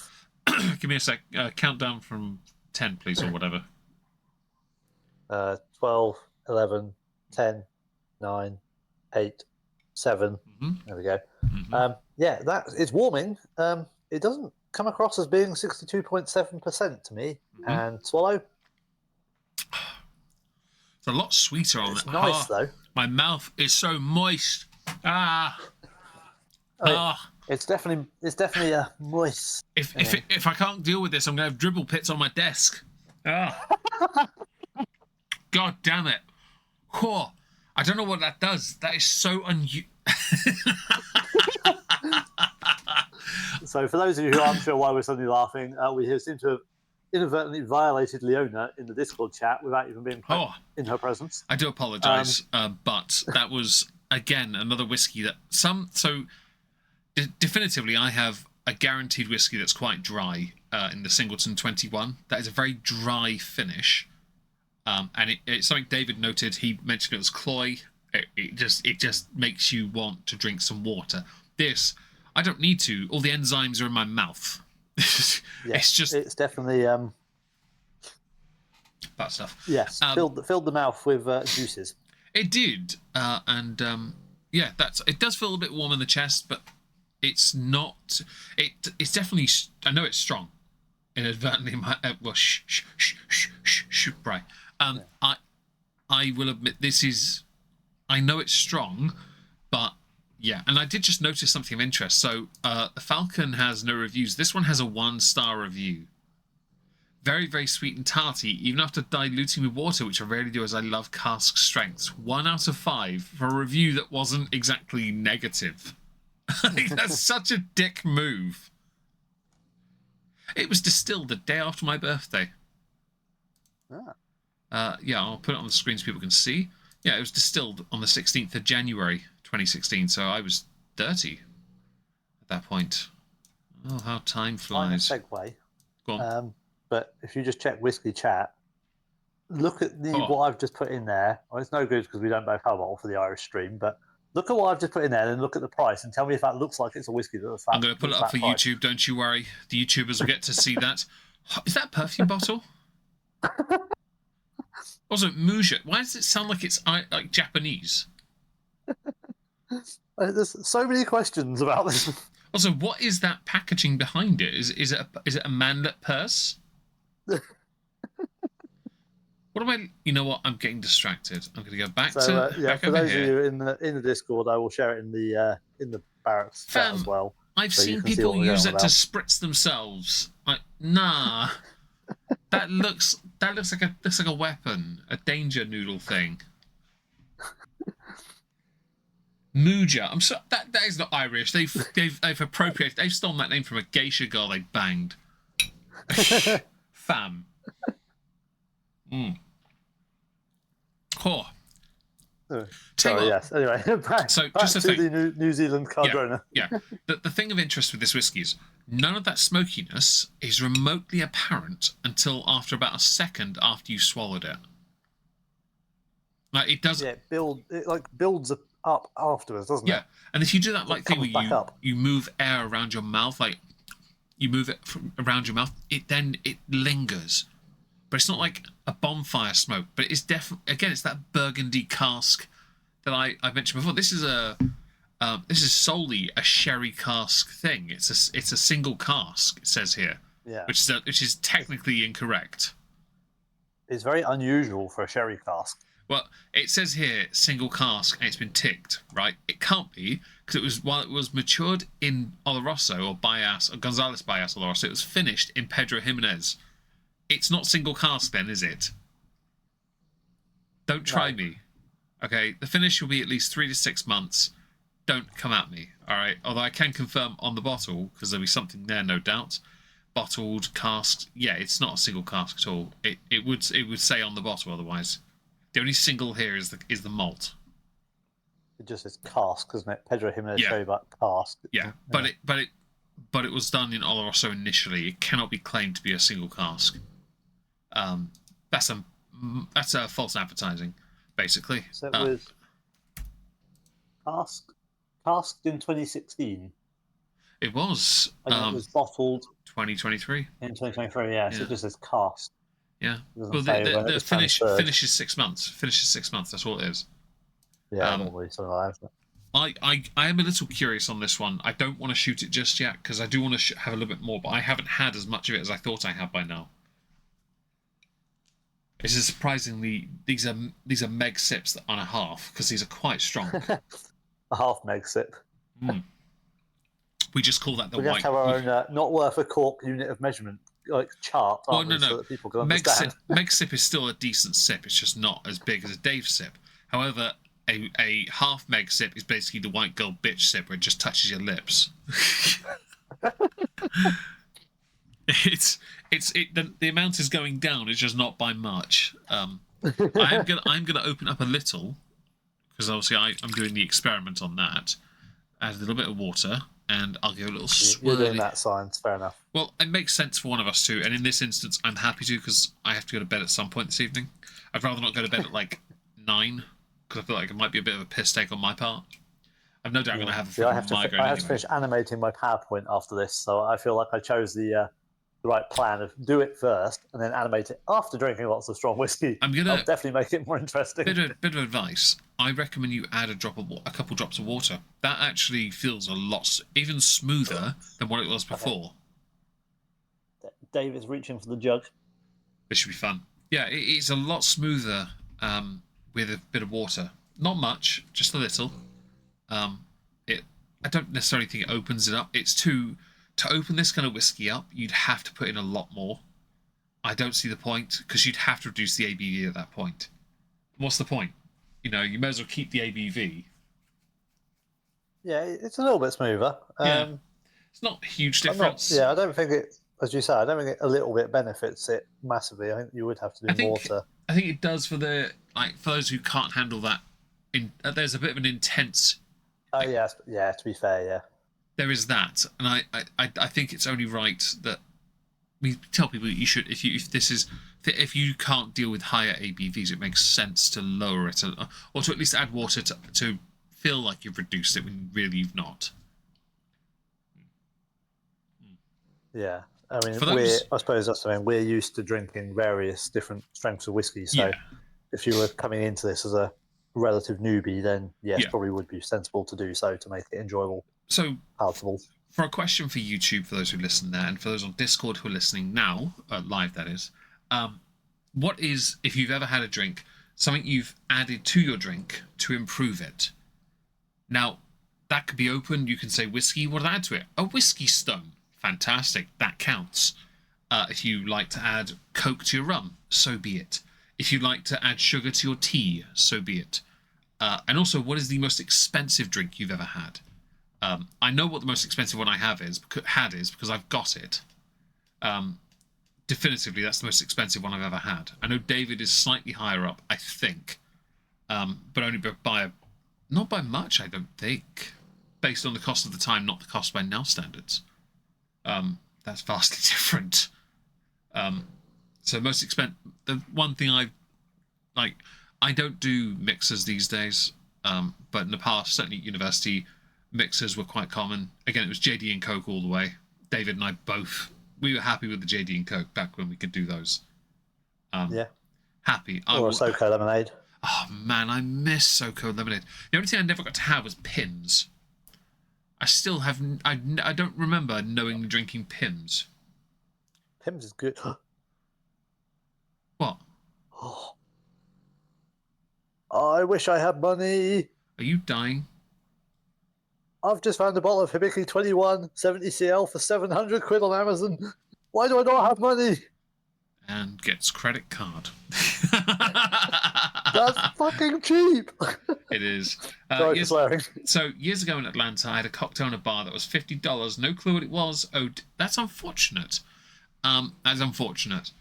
Give me a sec. Countdown from 10, please, or whatever. 12, 11, 10, 9, 8, 7. There we go. Yeah, it's warming. It doesn't come across as being 62.7% to me. And swallow. It's a lot sweeter on it. It's nice, though. My mouth is so moist. It's definitely a moist. If I can't deal with this, I'm going to have dribble pits on my desk. God damn it. Oh, I don't know what that does. That is so unusual. So for those of you who aren't sure why we're suddenly laughing, we seem to have inadvertently violated Leona in the Discord chat without even being in her presence. I do apologise, but that was, again, another whiskey that definitively I have a guaranteed whiskey that's quite dry in the Singleton 21. That is a very dry finish. And it's something David noted. He mentioned it was cloy. It just makes you want to drink some water. This, I don't need to. All the enzymes are in my mouth. It's definitely that stuff. Yes, filled the mouth with juices. It did, yeah, it does feel a bit warm in the chest, but it's not. It's definitely. I know it's strong. Inadvertently, right. I will admit this is. I know it's strong, but yeah, and I did just notice something of interest. So the Falcon has no reviews. This one has a 1-star review. Very, very sweet and tarty, even after diluting with water, which I rarely do as I love cask strengths. 1 out of 5 for a review that wasn't exactly negative. That's such a dick move. It was distilled the day after my birthday. Yeah, I'll put it on the screen so people can see. Yeah, it was distilled on the 16th of January 2016, so I was 30 at that point. Oh, how time flies. Segue. Go on. But if you just check Whiskey Chat, look at what I've just put in there. Well, it's no good because we don't both have it for the Irish stream, but look at what I've just put in there and look at the price and tell me if that looks like it's a whiskey that's I'm going to put it up for YouTube, don't you worry. The YouTubers will get to see that. Is that a perfume bottle? Also, Muja. Why does it sound like it's like Japanese? There's so many questions about this. Also, what is that packaging behind it? Is it a manlet purse? What am I? You know what? I'm getting distracted. I'm going to go back for over those here. of you in the Discord, I will share it in the barracks chat as well. I've seen people use it to spritz themselves. Nah, that looks like a weapon, a danger noodle thing. Muja. I'm so that is not Irish. They've appropriated. They've stolen that name from a geisha girl they banged. Fam. Oh. Yes. Anyway, back just to the New Zealand Cardrona. Yeah. The thing of interest with this whiskey is none of that smokiness is remotely apparent until after about a second after you swallowed it. Like it doesn't. Yeah, it builds up afterwards, doesn't it? Yeah, and if you do that thing where you move air around your mouth, like you move it around your mouth, it lingers. But it's not like a bonfire smoke. But it's definitely, again, it's that burgundy cask that I mentioned before. This is solely a sherry cask thing. It's a single cask. It says here, which is technically incorrect. It's very unusual for a sherry cask. Well, it says here single cask, and it's been ticked, right? It can't be because while it was matured in Oloroso or Gonzales Bias Oloroso, it was finished in Pedro Jimenez. It's not single cask then, is it? Don't try me. Okay, the finish will be at least 3 to 6 months. Don't come at me, all right? Although I can confirm on the bottle, because there'll be something there, no doubt. Bottled, cask. Yeah, it's not a single cask at all. It would say on the bottle otherwise. The only single here is the malt. It just says cask, doesn't it? Pedro Jimenez show about cask. Yeah, but it was done in Oloroso initially. It cannot be claimed to be a single cask. That's a false advertising, basically. So it was casked in 2016. It was. And it was bottled 2023. In 2023, yeah. So it just says cask. Yeah. Well, the finish is 6 months. Finishes 6 months. That's all it is. Yeah, normally something like that. I am a little curious on this one. I don't want to shoot it just yet because I do want to have a little bit more, but I haven't had as much of it as I thought I had by now. This is surprisingly these are meg sips on a half because these are quite strong. A half meg sip. We just call that the white. We have to have our own not worth a cork unit of measurement chart. Well, no. So that people can understand. Meg sip is still a decent sip. It's just not as big as a Dave sip. However, a half meg sip is basically the white girl bitch sip where it just touches your lips. The amount is going down. It's just not by much. I'm gonna open up a little because obviously I'm doing the experiment on that. Add a little bit of water and I'll give a little swirl. You're doing that science, fair enough. Well, it makes sense for one of us to, and in this instance, I'm happy to because I have to go to bed at some point this evening. I'd rather not go to bed at like 9 because I feel like it might be a bit of a piss take on my part. I've no doubt I'm going to have a migraine. I have to finish animating my PowerPoint after this, so I feel like I chose the right plan of do it first and then animate it after drinking lots of strong whiskey. I'll definitely make it more interesting. Bit of advice. I recommend you add a couple drops of water. That actually feels a lot even smoother than what it was before. Dave is reaching for the jug. This should be fun. Yeah, it's a lot smoother with a bit of water. Not much, just a little. I don't necessarily think it opens it up. It's to open this kind of whiskey up, you'd have to put in a lot more. I don't see the point because you'd have to reduce the ABV at that point. What's the point? You may as well keep the ABV. Yeah, it's a little bit smoother. It's not a huge difference. I don't think it, as you say, I don't think a little bit benefits it massively. I think you would have to do more to. I think it does for those who can't handle that. There's a bit of an intense. Oh yeah. To be fair, yeah. There is that, and I think it's only right that we tell people that you should if you can't deal with higher ABVs, it makes sense to lower it or to at least add water to feel like you've reduced it when really you've not. Yeah, I mean, I suppose that's something we're used to drinking various different strengths of whiskey. So if you were coming into this as a relative newbie, then yes, probably would be sensible to do so to make it enjoyable. So, palatable. For a question for YouTube, for those who listen there, and for those on Discord who are listening now, live that is, what is, if you've ever had a drink, something you've added to your drink to improve it? Now, that could be open. You can say whiskey. What did I add to it? A whiskey stone. Fantastic. That counts. If you like to add Coke to your rum, so be it. If you like to add sugar to your tea, so be it. And also, what is the most expensive drink you've ever had? I know what the most expensive one I had is because I've got it. Definitively, that's the most expensive one I've ever had. I know David is slightly higher up, I think, but only not by much, I don't think, based on the cost of the time, not the cost by now standards. That's vastly different. So most expensive. The one thing I don't do mixers these days, but in the past, certainly at university, mixers were quite common. Again, it was JD and Coke all the way. David and I both, we were happy with the JD and Coke back when we could do those. Happy. Or a SoCo lemonade. Oh man, I miss SoCo lemonade. The only thing I never got to have was Pimm's. I still have. I don't remember knowingly drinking Pimm's. Pimm's is good. What? I wish I had money. Are you dying? I've just found a bottle of Hibiki 21 70cl for 700 quid on Amazon. Why do I not have money? And gets credit card. That's fucking cheap. It is. Sorry for swearing. So years ago in Atlanta, I had a cocktail in a bar that was $50. No clue what it was. Oh, that's unfortunate. That's unfortunate.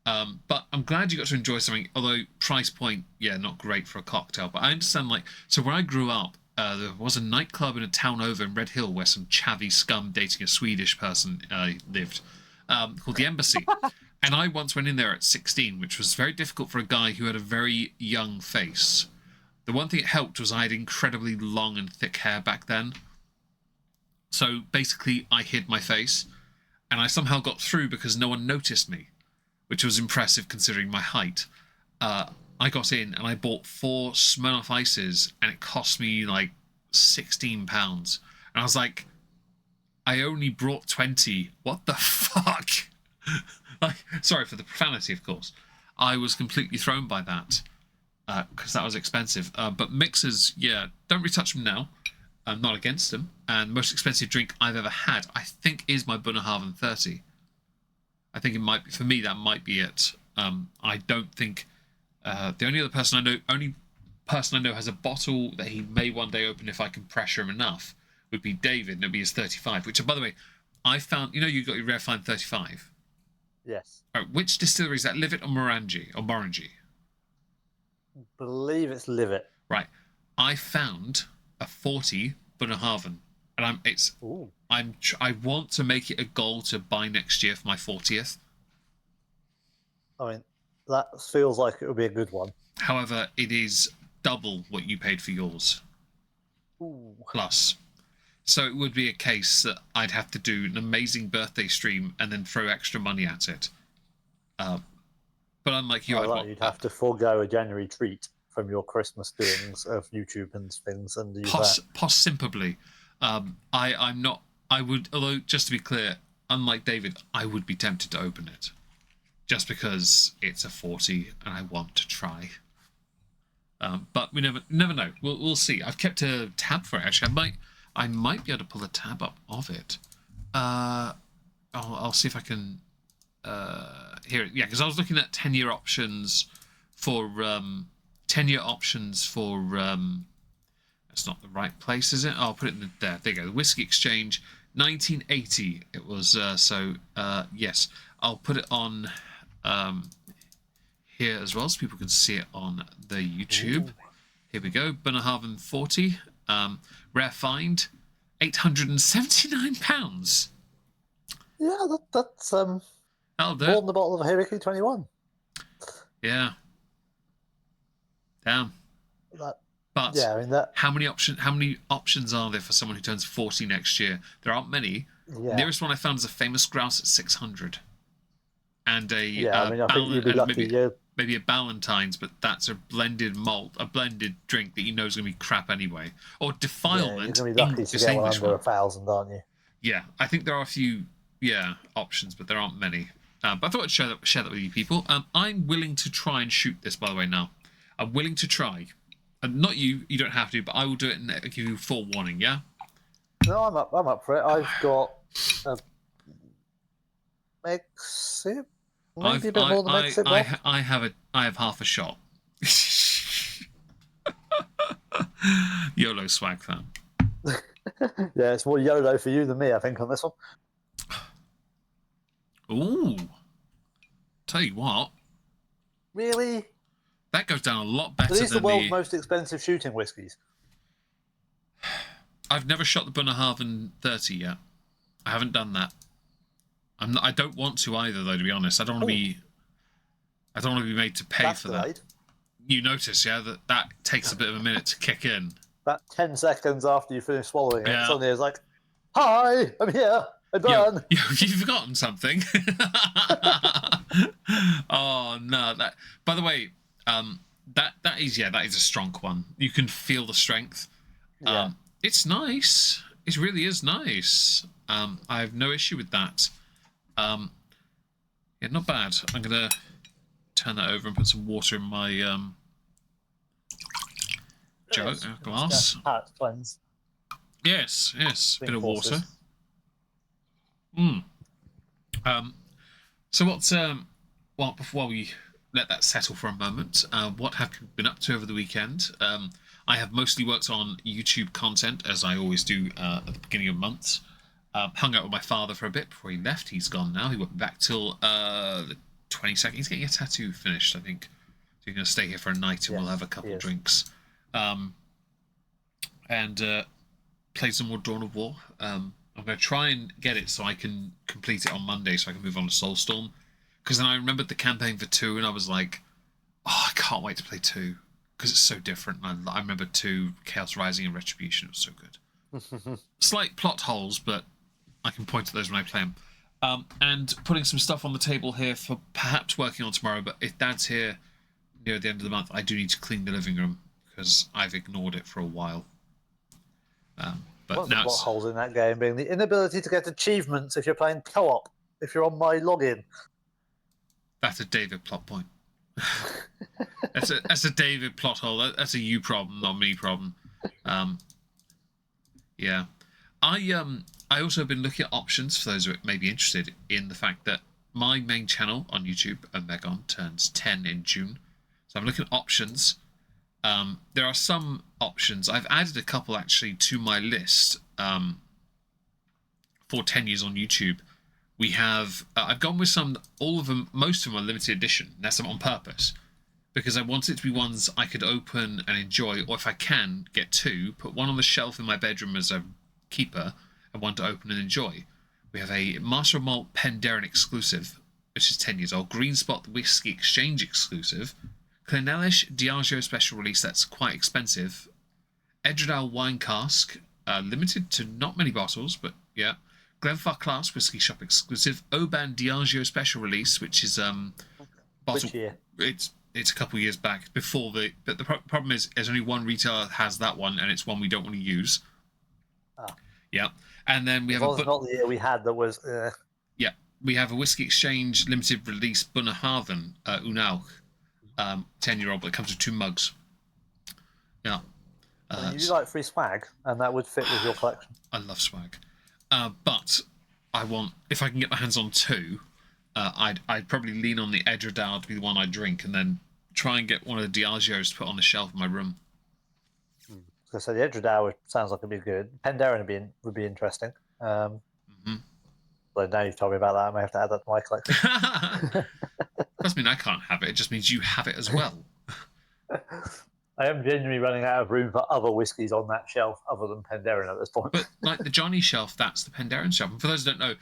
But I'm glad you got to enjoy something. Although price point, yeah, not great for a cocktail. But I understand. Like, so where I grew up, there was a nightclub in a town over in Red Hill where some chavvy scum dating a Swedish person lived, called the Embassy. And I once went in there at 16, which was very difficult for a guy who had a very young face. The one thing it helped was I had incredibly long and thick hair back then. So basically, I hid my face, and I somehow got through because no one noticed me, which was impressive considering my height. I got in and I bought 4 Smirnoff Ices, and it cost me like £16. And I was like, I only brought 20. What the fuck? Like, sorry for the profanity, of course. I was completely thrown by that because that was expensive. But mixers, yeah, don't retouch them now. I'm not against them. And the most expensive drink I've ever had, I think, is my Bunnahabhain 30. I think it might be, for me, that might be it. I don't think the only person I know has a bottle that he may one day open if I can pressure him enough would be David, and it'll be his 35. Which, by the way, I found. You know, you got your Rare Find 35. Yes. Right, which distillery is that? Livet or Morangi? I believe it's Livet. Right. I found a 40 Bunnahabhain, and I want to make it a goal to buy next year for my 40th. I mean, that feels like it would be a good one. However, it is double what you paid for yours. Ooh. Plus. So it would be a case that I'd have to do an amazing birthday stream and then throw extra money at it. But unlike you, you'd have to forego a January treat from your Christmas doings of YouTube and things, and use that. Possibly. I'm not. I would, although just to be clear, unlike David, I would be tempted to open it, just because it's a 40 and I want to try. But we never know. We'll see. I've kept a tab for it. Actually, I might be able to pull a tab up of it. I'll see if I can hear it. Yeah, because I was looking at 10-year options for 10-year options for. That's not the right place, is it? I'll put it in there. There you go. The Whiskey Exchange, 1980. It was yes. I'll put it on here as well, so people can see it on the YouTube. Ooh. Here we go. Bunnahabhain 40. Rare find, £879. Yeah, that's That'll do more than the bottle of Hibiki 21. Yeah. Damn. But yeah, I mean how many options are there for someone who turns 40 next year? There aren't many. Yeah. The nearest one I found is a famous grouse at 600. And a I think you'd be lucky. Maybe a Ballantine's, but that's a blended malt, a blended drink that you know is going to be crap anyway. Or Defilement. You're going to be lucky to get one under 1,000, aren't you? Yeah, I think there are a few options, but there aren't many. But I thought I'd share that with you people. I'm willing to try and shoot this, by the way, now. I'm willing to try. Not you don't have to, but I will do it and give you forewarning, yeah? No, I'm up for it. I've got a Meg-sip. Maybe a bit more than Meg-sip left. I have half a shot. YOLO swag fan. Yeah, it's more YOLO for you than me, I think, on this one. Ooh. Tell you what. Really? That goes down a lot better than these are the world's most expensive shooting whiskies. I've never shot the Bunnahabhain 30 yet. I haven't done that. I don't want to either, though. To be honest, I don't want to be. I don't want to be made to pay for that. You notice, yeah, that takes a bit of a minute to kick in. About 10 seconds after you finish swallowing it, suddenly it's like, "Hi, I'm here. I burn." You've forgotten something. Oh no! By the way, that is a strong one. You can feel the strength. Yeah. It's nice. It really is nice. I have no issue with that. Yeah, not bad. I'm gonna turn that over and put some water in my glass. Cleanse. Yes, bit of water. So what's while we let that settle for a moment. What have you been up to over the weekend? I have mostly worked on YouTube content, as I always do at the beginning of months. Hung out with my father for a bit before he left. He's gone now. He went back till the 22nd. He's getting a tattoo finished, I think. So he's going to stay here for a night and we'll have a couple of drinks. And play some more Dawn of War. I'm going to try and get it so I can complete it on Monday so I can move on to Soulstorm. Because then I remembered the campaign for 2 and I was like, oh, I can't wait to play 2. Because it's so different. I remember 2, Chaos Rising and Retribution. It was so good. Slight plot holes, but I can point to those when I play them. And putting some stuff on the table here for perhaps working on tomorrow. But if Dad's here near the end of the month, I do need to clean the living room because I've ignored it for a while. But now plot holes in that game being the inability to get achievements if you're playing co-op. If you're on my login. That's a David plot point. that's a David plot hole. That's a you problem, not me problem. Yeah, I also have been looking at options for those who may be interested in the fact that my main channel on YouTube, Megon, turns 10 in June. So I'm looking at options. There are some options. I've added a couple actually to my list for 10 years on YouTube. We have, I've gone with some, all of them, most of them are limited edition. And that's on purpose. Because I want it to be ones I could open and enjoy, or if I can, get 2, put one on the shelf in my bedroom as a keeper, and one to open and enjoy. We have a Master of Malt Penderyn exclusive, which is 10 years old. Green Spot Whisky Exchange exclusive. Clynelish Diageo special release, that's quite expensive. Edredale Wine Cask, limited to not many bottles, but yeah. Glenfarclas Class Whisky Shop exclusive. Oban Diageo special release, which is bottle. Which year? It's a couple of years back before the. But the problem is, there's only one retailer that has that one, and it's one we don't want to use. Oh. Yeah, and then we have. It was not the year we had that was. Yeah, we have a Whisky Exchange limited release Bunnahabhain Unauk, 10-year-old, but it comes with 2 mugs. Yeah. You do like free swag, and that would fit with your collection. I love swag. But I want, if I can get my hands on 2, I'd probably lean on the Edredale to be the one I drink, and then try and get one of the Diageos to put on the shelf in my room. So the Edredale sounds like it'd be good. Penderyn would be interesting. But now you've told me about that, I may have to add that to my collection. Doesn't mean I can't have it. It just means you have it as well. I am genuinely running out of room for other whiskies on that shelf other than Penderyn at this point. But like the Johnny shelf, that's the Penderyn shelf. And for those who don't know,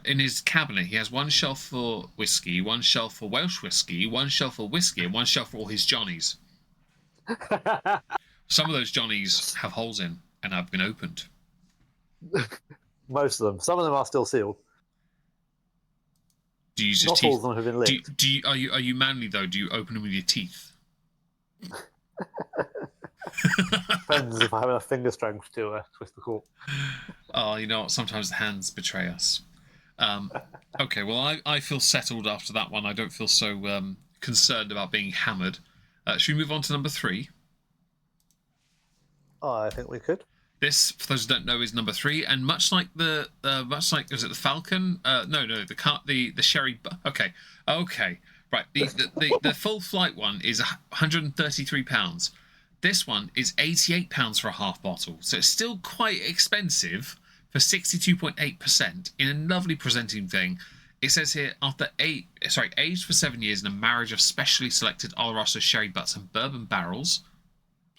in his cabinet, he has one shelf for whiskey, one shelf for Welsh whiskey, one shelf for whiskey, and one shelf for all his Johnnies. Some of those Johnnies have holes in and have been opened. Most of them. Some of them are still sealed. Do you use Not all of them have been licked. Are you manly though? Do you open them with your teeth? Depends if I have enough finger strength to twist the cork. Oh, you know what? Sometimes the hands betray us. Okay, well, I feel settled after that one. I don't feel so concerned about being hammered. Should we move on to number 3? Oh, I think we could. This, for those who don't know, is number 3, and much like was it the Falcon? No, the Sherry. Okay, right. The full flight one is £133. This one is £88 for a half bottle, so it's still quite expensive for 62.8% in a lovely presenting thing. It says here, aged for 7 years in a marriage of specially selected Oloroso sherry butts and bourbon barrels,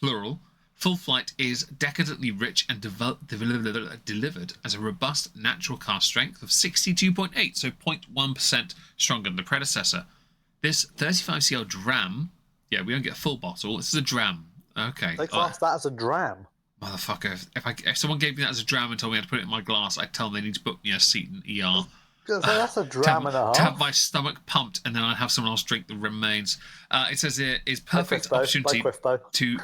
plural. Full Flight is decadently rich and delivered as a robust natural cask strength of 62.8, so 0.1% stronger than the predecessor. This 35cl dram, yeah, we don't get a full bottle. This is a dram. Okay. They class that as a dram. Motherfucker! If someone gave me that as a dram and told me I had to put it in my glass, I'd tell them they need to book me a seat in ER. So that's a dram and a half. To have my stomach pumped, and then I'd have someone else drink the remains. It says here is perfect opportunity to.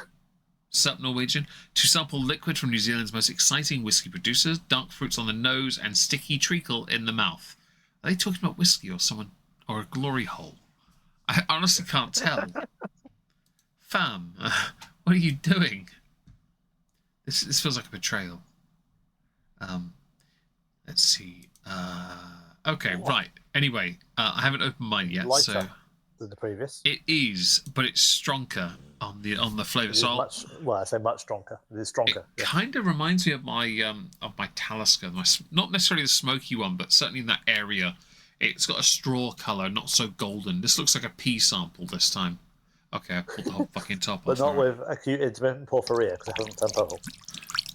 Sup Norwegian, to sample liquid from New Zealand's most exciting whiskey producers, dark fruits on the nose and sticky treacle in the mouth. Are they talking about whiskey or a glory hole? I honestly can't tell. Fam, what are you doing? This feels like a betrayal. Let's see. Okay, right. Anyway, I haven't opened mine yet, Lighter. so than the previous. It is, but it's stronger on the flavour. So I say much stronger. It is stronger. It kind of reminds me of my Talisker, not necessarily the smoky one, but certainly in that area. It's got a straw colour, not so golden. This looks like a pea sample this time. Okay, I pulled the whole fucking top off. But not with acute intermittent porphyria, because it hasn't turned purple.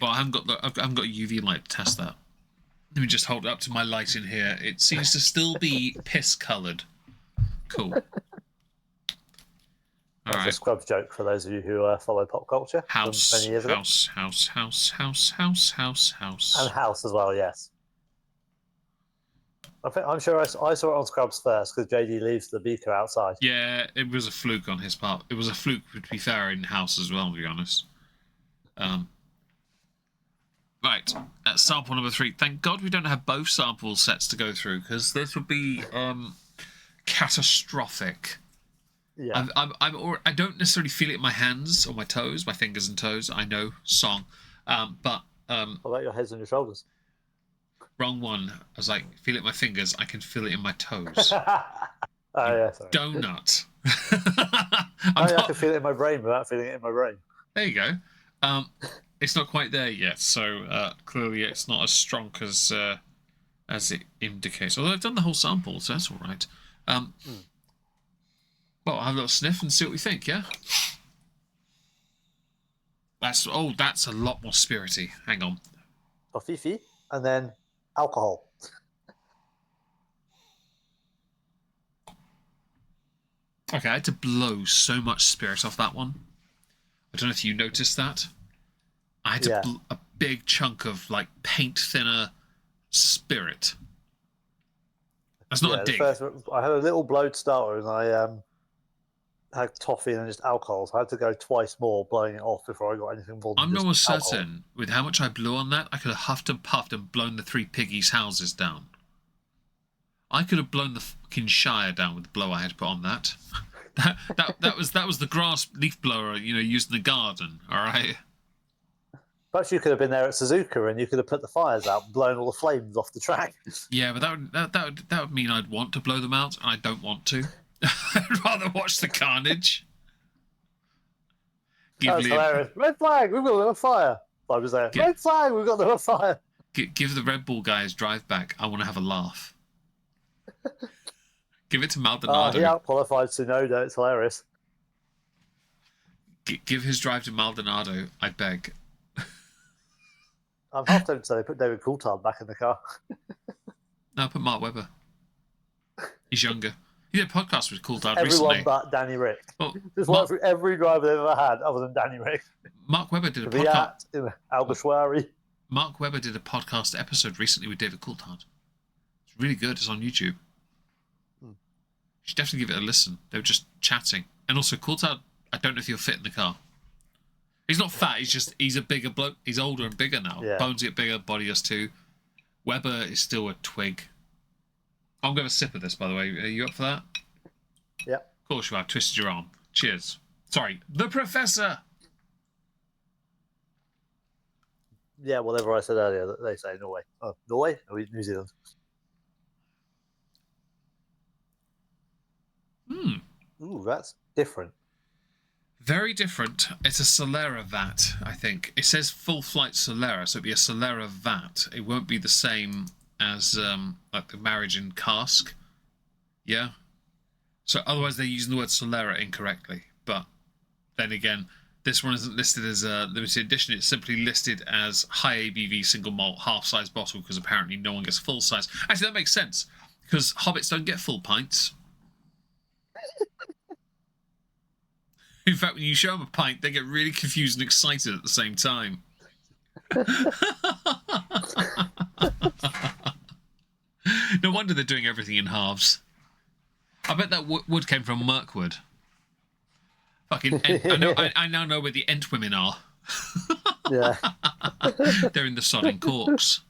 Well, I haven't got a UV light to test that. Let me just hold it up to my light in here. It seems to still be piss coloured. Cool. That's a Scrubs joke for those of you who follow pop culture. House, many years ago. house. And house as well, yes. I'm sure I saw it on Scrubs first because JD leaves the beaker outside. Yeah, it was a fluke on his part. It was a fluke, to be fair, in house as well, to be honest. Right, sample number 3. Thank God we don't have both sample sets to go through, because this would be catastrophic. Yeah. I don't necessarily feel it in my hands or my toes, my fingers and toes. I know, song. But what about your heads and your shoulders? Wrong one. I was like, feel it in my fingers. I can feel it in my toes. Yeah, sorry. Donut. I can feel it in my brain without feeling it in my brain. There you go. It's not quite there yet, so clearly it's not as strong as it indicates. Although I've done the whole sample, so that's all right. Well, I'll have a little sniff and see what we think, yeah? That's a lot more spirity. Hang on. Toffee, and then alcohol. Okay, I had to blow so much spirit off that one. I don't know if you noticed that. I had to blow a big chunk of like paint thinner spirit. That's not a dig. I had a little blow to start with, and I had toffee and just alcohol, so I had to go twice more blowing it off before I got anything more than I'm almost alcohol. certain with how much I blew on that, I could have huffed and puffed and blown the 3 piggies' houses down. I could have blown the fucking Shire down with the blow I had to put on that. that was the grass leaf blower, used in the garden. All right. Perhaps you could have been there at Suzuka and you could have put the fires out and blown all the flames off the track. Yeah, but that would mean I'd want to blow them out, and I don't want to. I'd rather watch the carnage. That's hilarious. Red flag, we've got another fire. I was there. Red flag, we've got another fire. Give the Red Bull guy his drive back. I want to have a laugh. Give it to Maldonado. He out-qualified Tsunoda. It's hilarious. Give his drive to Maldonado, I beg. I'm half tempted to say they put David Coulthard back in the car. No, put Mark Webber. He's younger. He did a podcast with Coulthard recently. Everyone but Danny Rick. Well, just went through every driver they've ever had other than Danny Rick. Mark Webber did a podcast. Alguersuari. Mark Webber did a podcast episode recently with David Coulthard. It's really good. It's on YouTube. You should definitely give it a listen. They were just chatting. And also, Coulthard, I don't know if he'll fit in the car. He's not fat, he's a bigger bloke. He's older and bigger now. Yeah. Bones get bigger, body does too. Webber is still a twig. I'm going to have a sip of this, by the way. Are you up for that? Yeah. Of course you are. Twisted your arm. Cheers. Sorry. The Professor! Yeah, whatever I said earlier, they say Norway. Oh, Norway? Or New Zealand? Ooh, that's different. Very different. It's a Solera vat, I think. It says full flight Solera, so it'd be a Solera vat. It won't be the same as like the marriage in cask. Yeah? So otherwise they're using the word Solera incorrectly. But then again, this one isn't listed as a limited edition. It's simply listed as high ABV single malt half-size bottle because apparently no one gets full size. Actually, that makes sense because hobbits don't get full pints. In fact, when you show them a pint, they get really confused and excited at the same time. No wonder they're doing everything in halves. I bet that wood came from Mirkwood. Fucking, I now know where the Ent women are. Yeah. They're in the sodding corks.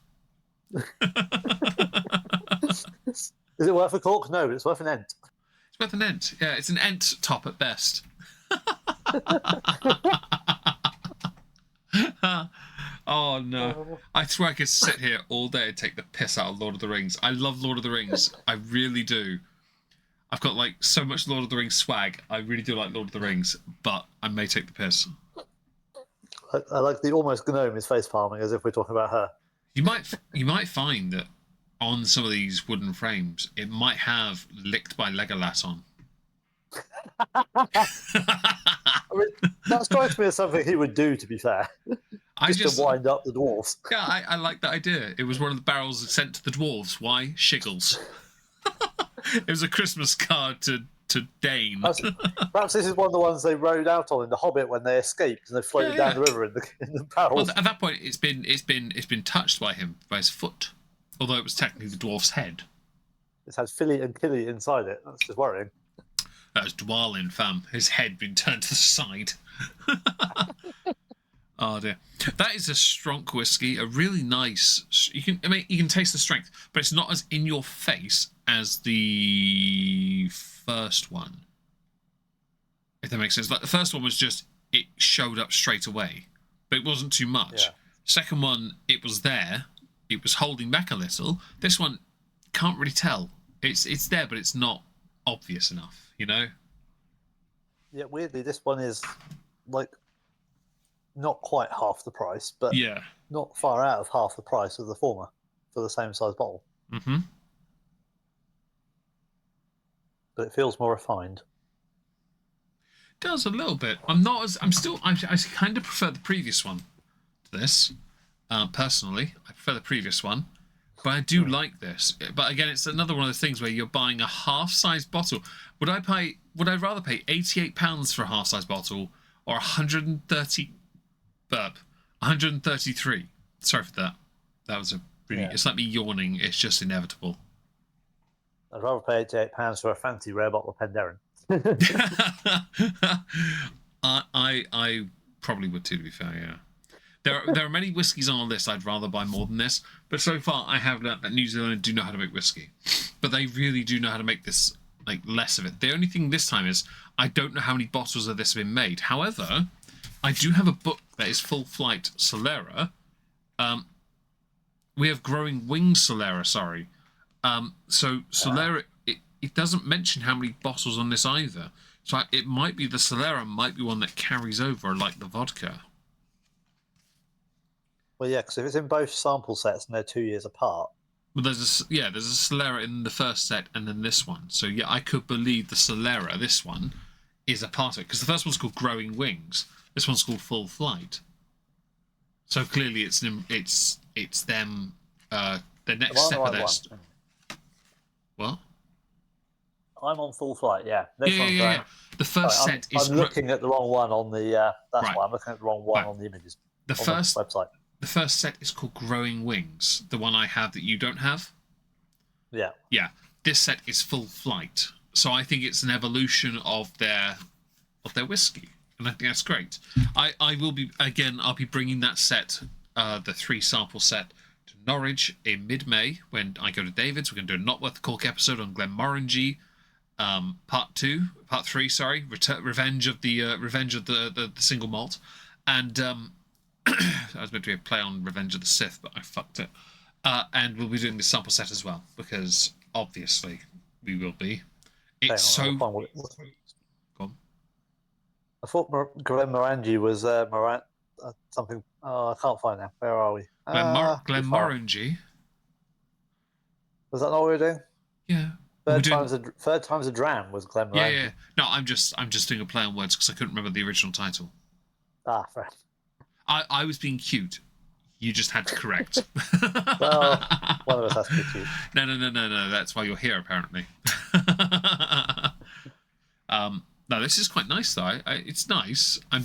Is it worth a cork? No, but it's worth an Ent. It's worth an Ent. Yeah, it's an Ent top at best. Oh no. I swear I could sit here all day and take the piss out of Lord of the Rings. I love Lord of the Rings. I really do. I've got like so much Lord of the Rings swag. I really do like Lord of the Rings, but I may take the piss. I like the almost gnome is face palming as if we're talking about her. You might find that on some of these wooden frames, it might have licked by Legolas on. I mean, that strikes me as something he would do, to be fair. Just to wind up the dwarves. Yeah, I like that idea. It was one of the barrels sent to the dwarves. Why? Shiggles. It was a Christmas card to Dane. Perhaps this is one of the ones they rode out on in the Hobbit when they escaped and they floated down the river in the barrels. Well, at that point, it's been touched by him, by his foot, although it was technically the dwarf's head. It's had Philly and Killy inside it. That's just worrying. That was Dwalin, fam. His head been turned to the side. Oh dear, that is a strong whiskey. A really nice. You can taste the strength, but it's not as in your face as the first one. If that makes sense. Like the first one was just it showed up straight away, but it wasn't too much. Yeah. Second one, it was there. It was holding back a little. This one, can't really tell. It's there, but it's not obvious enough. You know. Yeah, weirdly, this one is like. Not quite half the price, but not far out of half the price of the former for the same size bottle. Mm-hmm. But it feels more refined. It does a little bit. I kind of prefer the previous one to this. Personally, I prefer the previous one, but I do like this. But again, it's another one of the things where you're buying a half-size bottle. Would I rather pay £88 for a half-size bottle or 133? Sorry for that. That was a really. It's like me yawning. It's just inevitable. I'd rather pay £88 for a fancy rare bottle of Penderyn. I probably would too, to be fair. Yeah. There are many whiskies on our list I'd rather buy more than this, but so far I have learned that New Zealand do know how to make whiskey, but they really do know how to make this like less of it. The only thing this time is I don't know how many bottles of this have been made. However, I do have a book that is Full Flight Solera. We have Growing Wings Solera, sorry. So Solera, it doesn't mention how many bottles on this either. So it might be the Solera might be one that carries over like the vodka. Well, yeah, because if it's in both sample sets and they're 2 years apart. Well, there's a Solera in the first set and then this one. So yeah, I could believe the Solera, this one, is a part of it. Because the first one's called Growing Wings. This one's called Full Flight. So clearly it's them, the next step of this. What? I'm on Full Flight, yeah. Yeah. The first set is... I'm looking at the wrong one on the... that's why I'm looking at the wrong one on the images. The website. The first set is called Growing Wings, the one I have that you don't have. Yeah. Yeah. This set is Full Flight. So I think it's an evolution of their whiskey. And I think that's great. I'll be bringing that set, the 3 sample set, to Norwich in mid-May when I go to David's. We're going to do a Not Worth the Cork episode on Glenmorangie, part 3, sorry, Revenge of the single malt, and I was meant to be a play on Revenge of the Sith, but I fucked it. And we'll be doing this sample set as well because obviously we will be. It's so. Go on. I thought Glenmorangie was something. Oh, I can't find now. Where are we? Glenmorangie. Was that not what we were doing? Yeah. Third time's a dram was Glenmorangie. Yeah. No, I'm just doing a play on words because I couldn't remember the original title. Ah, fair. I was being cute. You just had to correct. Well, one of us has to be cute. No. That's why you're here, apparently. No, this is quite nice, though. It's nice. I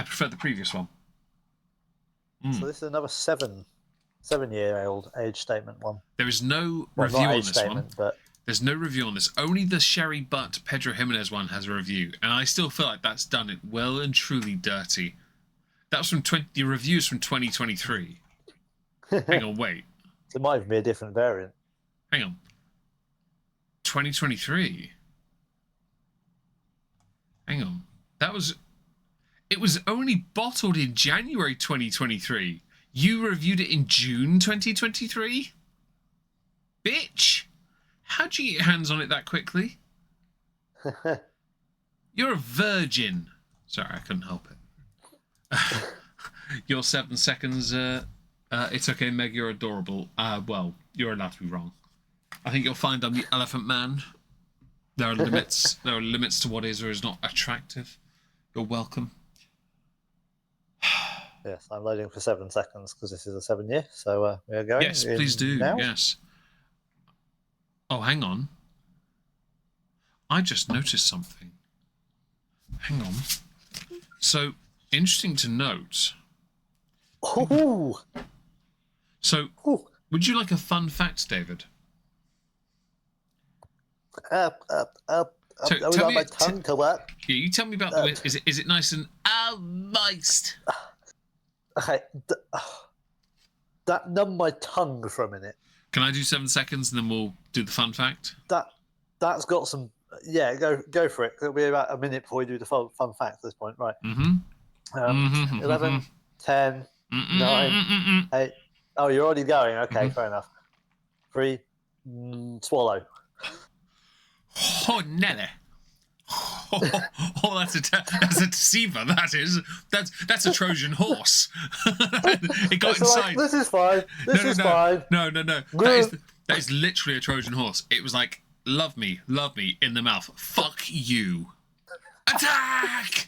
prefer the previous one. So this is another 7-year-old age statement one. There is no review on this one. But... There's no review on this. Only the Sherry Butt Pedro Jimenez one has a review, and I still feel like that's done it well and truly dirty. That was from the reviews from 2023. Hang on, wait. So it might even be a different variant. Hang on. 2023. Hang on. It was only bottled in January 2023. You reviewed it in June 2023? Bitch! How'd you get your hands on it that quickly? You're a virgin. Sorry, I couldn't help it. Your 7 seconds. It's okay, Meg. You're adorable. Well, you're allowed to be wrong. I think you'll find I'm the elephant man. There are limits. There are limits to what is or is not attractive. You're welcome. Yes, I'm loading for 7 seconds because this is a 7-year. So we're going. Yes, please do. Now. Yes. Oh, hang on. I just noticed something. Hang on. So, interesting to note. Ooh. So, Ooh. would you like a fun fact, David? I would like my tongue to work. Yeah, you tell me about the. Is it nice and moist? Okay, that numbed my tongue for a minute. Can I do 7 seconds and then we'll do the fun fact? That's got some. Yeah, go for it. It'll be about a minute before we do the fun fact at this point, right? 11, 10, 9, 8. Oh, you're already going. Okay, fair enough. 3, swallow. Oh, Nelly. Oh, that's a deceiver. That's a Trojan horse. It got inside. Like, this is fine. This is fine. No. That is literally a Trojan horse. It was like, love me in the mouth. Fuck you. Attack!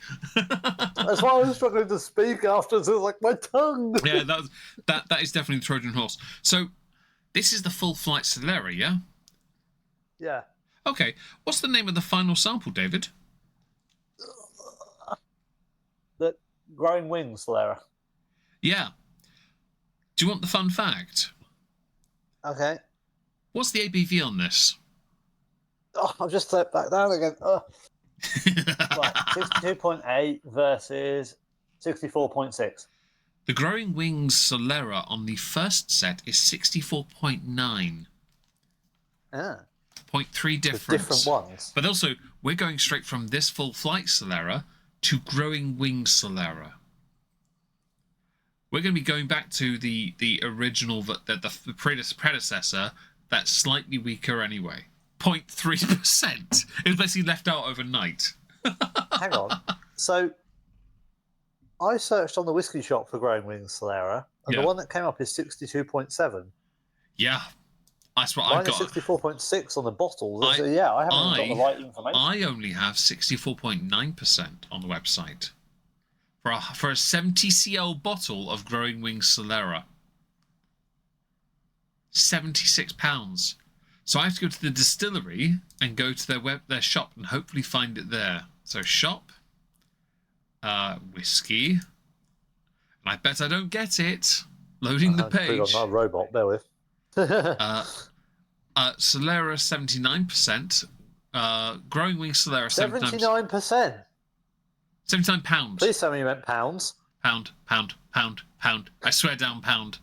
That's why I was struggling to speak after. It was like my tongue. Yeah, that is definitely the Trojan horse. So, this is the full flight Solera, yeah? Yeah. Okay. What's the name of the final sample, David? The growing wings, Solera. Yeah. Do you want the fun fact? Okay. What's the ABV on this? Oh, I've just slipped back down again. Oh. Right, 62.8 versus 64.6. The Growing Wings Solera on the first set is 64.9. Ah. 0.3 difference. Different ones. But also, we're going straight from this full flight Solera to Growing Wings Solera. We're going to be going back to the original, the predecessor, that's slightly weaker anyway. 0.3%. It was basically left out overnight. Hang on. So, I searched on the whiskey shop for Growing Wings Solera, and the one that came up is 62.7. Yeah. That's what Mine I've got. is 64.6 on the bottles. I haven't got the right information. I only have 64.9% on the website. For a 70 cl bottle of Growing Wings Solera. £76. So I have to go to the distillery and go to their shop and hopefully find it there. So shop, whiskey, and I bet I don't get it. Loading the page. I'm not a robot, bear with. Solera 79%. Growing Wings Solera 79%. £79. Please tell me you meant pounds. Pound. I swear down pound.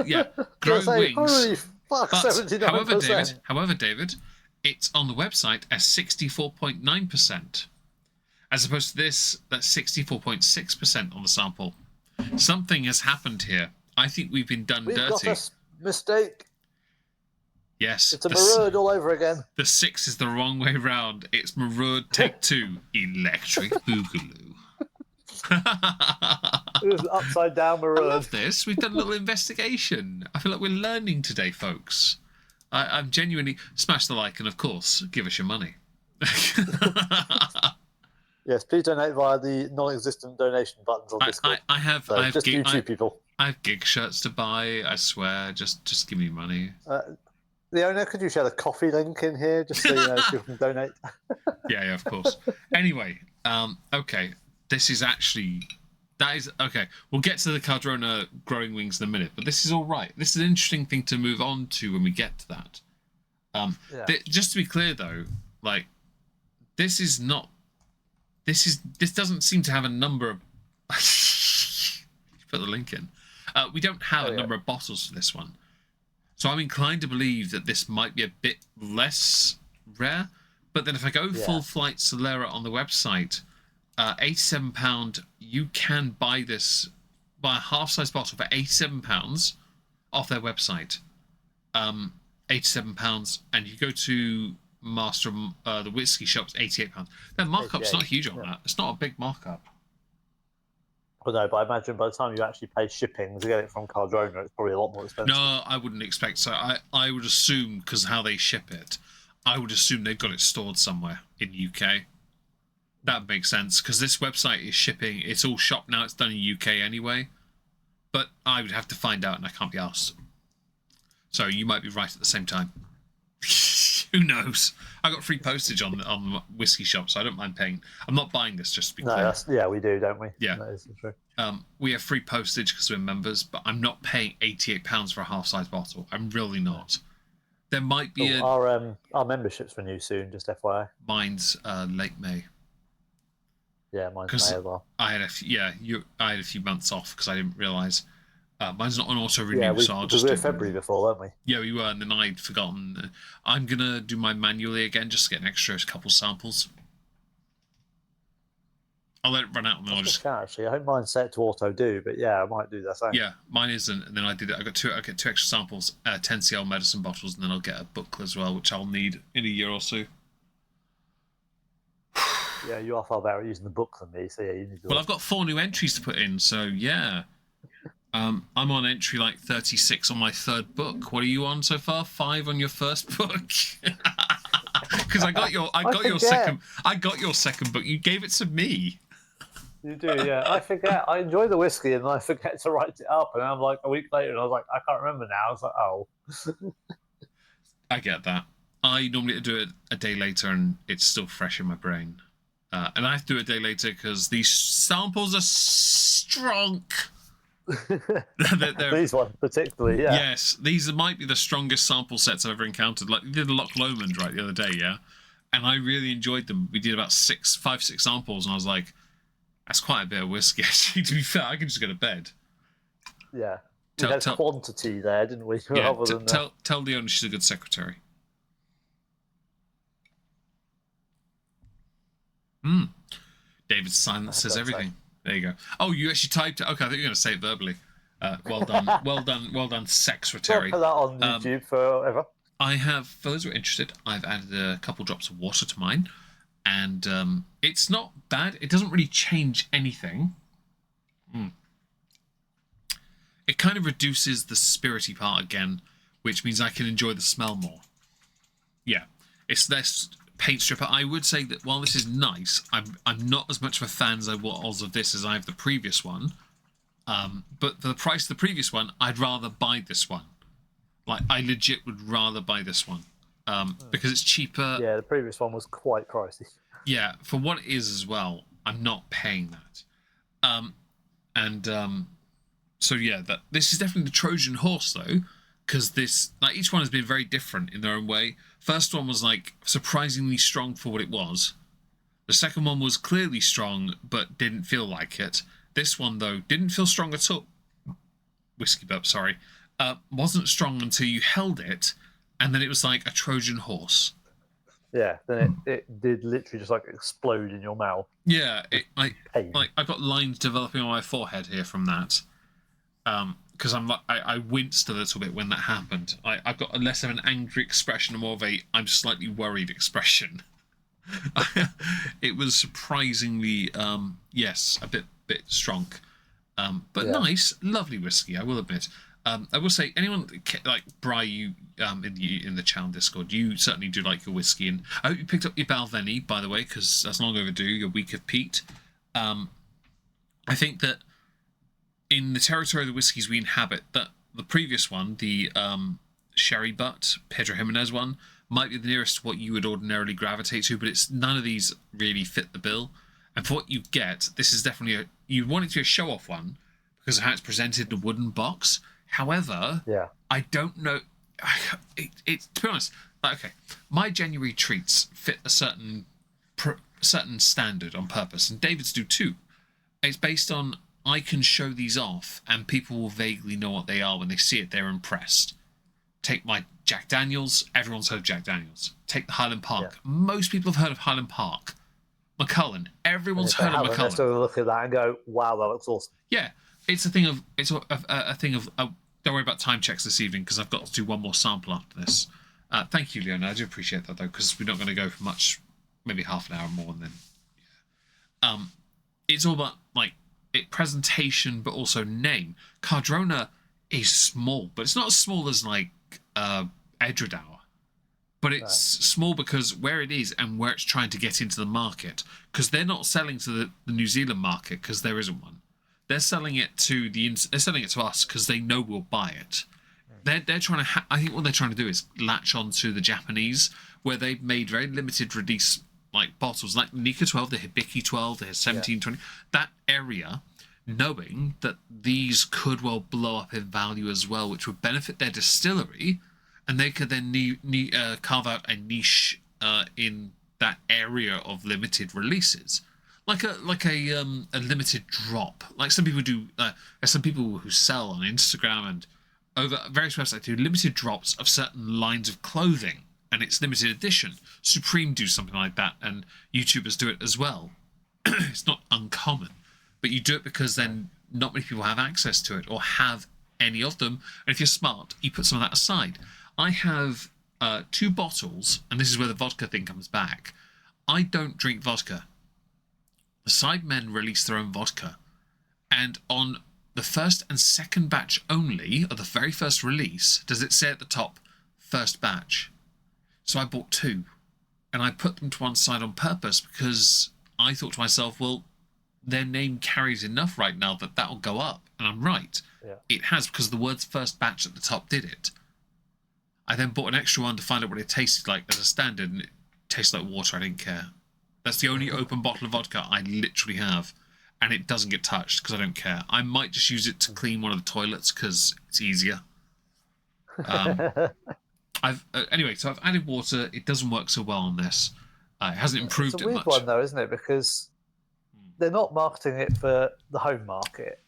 Yeah, Growing Wings. Holy fuck, But 79%. however, David, it's on the website as 64.9%, as opposed to this, that's 64.6% on the sample. Something has happened here. I think we've been done We've dirty. got a mistake. Yes. It's a Mirkwood all over again. The 6 is the wrong way round. It's Mirkwood take 2. Electric Boogaloo. It was upside down I Mirkwood. love this. We've done a little investigation. I feel like we're learning today, folks. I'm genuinely... Smash the like and, of course, give us your money. Yes, please donate via the non-existent donation buttons on Discord. I have just gig, YouTube people. I have gig shirts to buy. I swear. Just give me money. Leona, could you share the coffee link in here just so you know people can donate? Yeah, of course. Anyway, okay. This is actually... That is... Okay, we'll get to the Cardrona Growing Wings in a minute, but this is all right. This is an interesting thing to move on to when we get to that. Just to be clear, though, like, this is not... This doesn't seem to have a number of... Put the link in. We don't have a number of bottles for this one. So I'm inclined to believe that this might be a bit less rare. But then if I go full flight Solera on the website, £87, you can buy a half-size bottle for £87 off their website. £87, and you go to Master the whiskey shop's £88. Their markup's not huge on that. It's not a big markup. Well, no, but I imagine by the time you actually pay shipping to get it from Cardrona, it's probably a lot more expensive. No, I wouldn't expect so. I would assume, because how they ship it, I would assume they've got it stored somewhere in UK. That makes sense, because this website is shipping. It's all shop now. It's done in UK anyway. But I would have to find out, and I can't be asked. So you might be right at the same time. Who knows? I got free postage on the whiskey shop, so I don't mind paying. I'm not buying this, just to be clear. Yeah, we do, don't we? Yeah, that is true. We have free postage because we're members, but I'm not paying £88 for a half-size bottle. I'm really not. There might be our memberships renew soon. Just FYI. Mine's late May. Yeah, mine's May as well. I had a few months off because I didn't realise. Mine's not an auto renew, so I'll just. We were February before, weren't we? Yeah, we were, and then I'd forgotten. I'm gonna do mine manually again, just to get an extra couple samples. I'll let it run out, and then I'll just. Actually, I hope mine's set to auto do, but yeah, I might do that same. Yeah, mine isn't, and then I did it. I get two extra samples, 10cl medicine bottles, and then I'll get a book as well, which I'll need in a year or so. Yeah, you are far better at using the book than me, so yeah, you need to. Well, I've got 4 new entries to put in, so yeah. I'm on entry like 36 on my 3rd book. What are you on so far? 5 on your 1st book? Because I got your second book. You gave it to me. You do, yeah. I forget. I enjoy the whiskey, and I forget to write it up. And I'm like a week later, and I was like, I can't remember now. I was like, oh. I get that. I normally do it a day later, and it's still fresh in my brain. And I have to do it a day later because these samples are strong. These ones particularly, yeah. Yes, these might be the strongest sample sets I've ever encountered. Like, we did the Loch Lomond right the other day, yeah, and I really enjoyed them. We did about 5, 6 samples, and I was like, that's quite a bit of whiskey. Actually, to be fair, I can just go to bed. Yeah, we had quantity there, didn't we? Yeah, tell Leona she's a good secretary. David's silence says everything. There you go. Oh, you actually typed it. Okay, I think you're going to say it verbally. Well done. Well done, secretary. Put that on YouTube forever. I have, for those who are interested, I've added a couple drops of water to mine. And it's not bad. It doesn't really change anything. It kind of reduces the spirity part again, which means I can enjoy the smell more. Yeah. It's less paint stripper. I would say that while this is nice, I'm not as much of a fan as I was of this as I have the previous one. But for the price of the previous one, I'd rather buy this one. Like, I legit would rather buy this one. Because it's cheaper. Yeah, the previous one was quite pricey. Yeah, for what it is as well, I'm not paying that. So yeah, this is definitely the Trojan horse though, because each one has been very different in their own way. First one was like surprisingly strong for what it was. The second one was clearly strong, but didn't feel like it. This one though didn't feel strong at all. Whiskey burp, sorry. Wasn't strong until you held it, and then it was like a Trojan horse. Yeah, then it did literally just like explode in your mouth. Yeah, I've got lines developing on my forehead here from that. Because I winced a little bit when that happened. I've got less of an angry expression and more of I'm slightly worried expression. It was surprisingly, yes, a bit strong. But nice, lovely whiskey, I will admit. I will say, anyone like Bri, you in the channel Discord, you certainly do like your whiskey, and I hope you picked up your Balvenie, by the way, because that's long overdue. Your week of peat. I think that in the territory of the whiskies we inhabit, that the previous one, the Sherry Butt Pedro Jimenez one, might be the nearest to what you would ordinarily gravitate to, but none of these really fit the bill. And for what you get, this is definitely you want it to be a show-off one because of how it's presented in a wooden box. However, I don't know. To be honest, okay, my January treats fit a certain standard on purpose, and David's do too. It's based on I can show these off, and people will vaguely know what they are when they see it. They're impressed. Take my Jack Daniels. Everyone's heard of Jack Daniels. Take the Highland Park. Yeah. Most people have heard of Highland Park. Macallan. Everyone's heard of Macallan. They look at that and go, "Wow, that looks awesome." Yeah, it's a thing of don't worry about time checks this evening because I've got to do one more sample after this. Thank you, Leona. I do appreciate that, though, because we're not going to go for much, maybe half an hour more, and then... it's all about, like, presentation, but also name. Cardrona is small, but it's not as small as, like, Edredour. But it's small because where it is and where it's trying to get into the market. Because they're not selling to the New Zealand market, because there isn't one. They're selling it to they're selling it to us because they know we'll buy it. They're trying to. I think what they're trying to do is latch on to the Japanese, where they've made very limited release like bottles, like Nika 12, the Hibiki 12, the 1720. That area, knowing that these could well blow up in value as well, which would benefit their distillery, and they could then carve out a niche in that area of limited releases. Like a limited drop, like some people do. There's some people who sell on Instagram and over various websites do limited drops of certain lines of clothing, and it's limited edition. Supreme do something like that, and YouTubers do it as well. It's not uncommon, but you do it because then not many people have access to it or have any of them. And if you're smart, you put some of that aside. I have 2 bottles, and this is where the vodka thing comes back. I don't drink vodka. The Sidemen release their own vodka, and on the first and second batch only, of the very first release, does it say at the top, first batch. So I bought 2, and I put them to one side on purpose because I thought to myself, well, their name carries enough right now that will go up, and I'm right. Yeah. It has, because the words first batch at the top did it. I then bought an extra one to find out what it tasted like as a standard, and it tasted like water. I didn't care. That's the only open bottle of vodka I literally have, and it doesn't get touched because I don't care. I might just use it to clean one of the toilets because it's easier. Anyway, so I've added water. It doesn't work so well on this. It hasn't improved it much. It's a weird one, though, isn't it? Because they're not marketing it for the home market.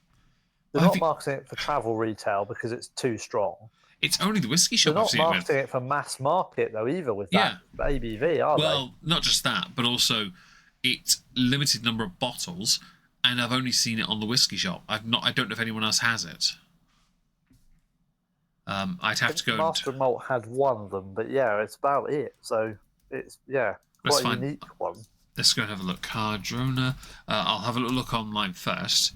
They're not marketing it for travel retail because it's too strong. It's only the whiskey shop. They're not marketing it for mass market though either with that ABV, are they? Well, not just that, but also it's limited number of bottles, and I've only seen it on the whiskey shop. I don't know if anyone else has it. I'd have to go. Master Malt had one of them, but yeah, it's about it. So it's quite a unique one. Let's go and have a look. Cardrona. I'll have a little look online first.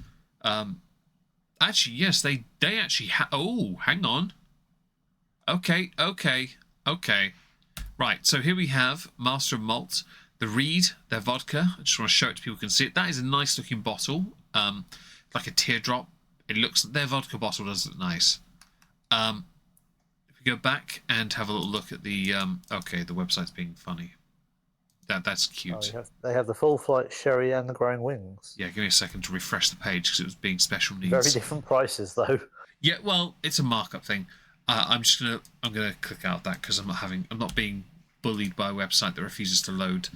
Actually, yes, they actually oh, hang on. Okay. Right, so here we have Master of Malt, the Reed, their vodka. I just want to show it so people can see it. That is a nice looking bottle, like a teardrop. It looks, their vodka bottle does look nice. If we go back and have a little look at the, okay, the website's being funny. That's cute. Oh, they have the full flight sherry and the growing wings. Yeah, give me a second to refresh the page because it was being special needs. Very different prices though. Yeah, well, it's a markup thing. I'm gonna click out that because I'm not being bullied by a website that refuses to load.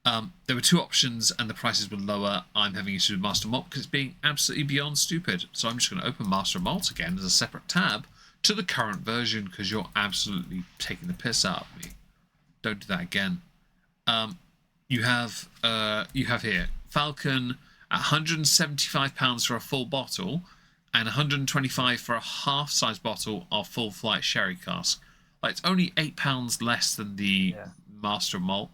There were 2 options and the prices were lower. I'm having issues with Master Malt because it's being absolutely beyond stupid. So I'm just going to open Master Malt again as a separate tab to the current version because you're absolutely taking the piss out of me. Don't do that again. You have here Falcon at £175 for a full bottle, and £125 for a half-size bottle of full flight sherry cask. Like, it's only £8 less than the Master Malt.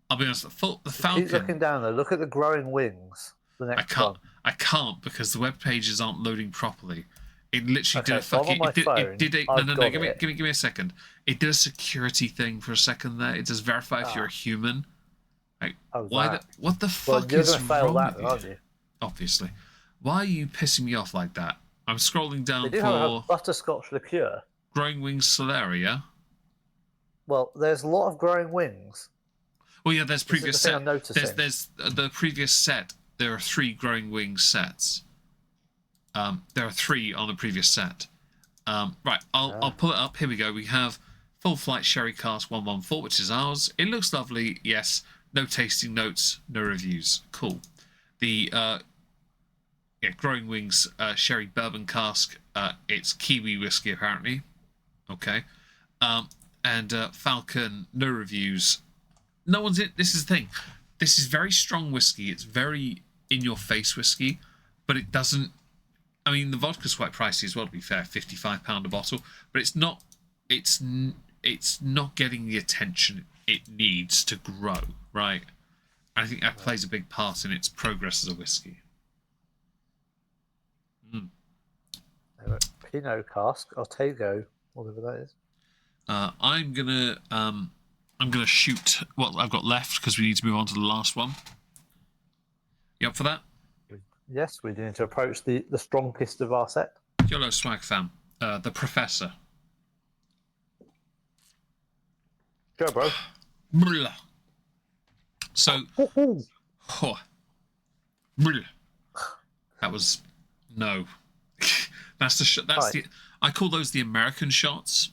I'll be honest, the Falcon. Keep looking down though. Look at the growing wings. The next one. I can't because the web pages aren't loading properly. It literally did a fucking. No, give me a second. It did a security thing for a second there. It does verify if you're a human. Like, what the fuck is wrong with you? Aren't you? Obviously. Why are you pissing me off like that? I'm scrolling down they do have a butterscotch liqueur. Growing Wings Solaria. Well, there's a lot of growing wings. Well, yeah, there's previous set. There's the previous set. There are 3 Growing Wings sets. There are 3 on the previous set. Right, I'll pull it up. Here we go. We have Full Flight Sherry Cask 114, which is ours. It looks lovely. Yes. No tasting notes. No reviews. Cool. The Growing Wings Sherry Bourbon Cask. It's Kiwi whiskey apparently. Okay. And Falcon. No reviews. No one's in. This is the thing. This is very strong whiskey. It's very in-your-face whiskey, but it doesn't. I mean, the vodka's quite pricey as well, to be fair, £55 a bottle. But it's not. it's not getting the attention it needs to grow, right? I think that plays a big part in its progress as a whiskey. Pinot cask, Ortego, whatever that is. I'm gonna shoot what I've got left because we need to move on to the last one. You up for that? Yes, we need to approach the strongest of our set. YOLO swag fam. The Professor. Go, bro. So, that was no. That's the. I call those the American shots.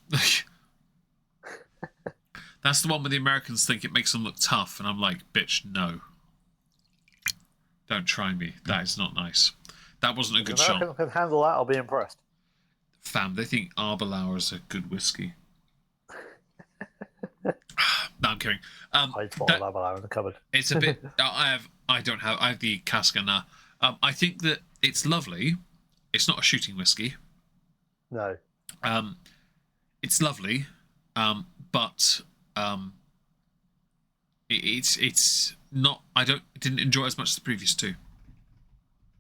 That's the one where the Americans think it makes them look tough, and I'm like, bitch, no. Don't try me. That is not nice. That wasn't a good shot. If Americans can handle that, I'll be impressed. Fam, they think Arbelauer is a good whiskey. No, I'm kidding. I'd bottle Arbelauer in the cupboard. It's a bit. I have the cask now. I think that it's lovely. It's not a shooting whiskey. No. It's lovely, but it's not. Didn't enjoy it as much as the previous two.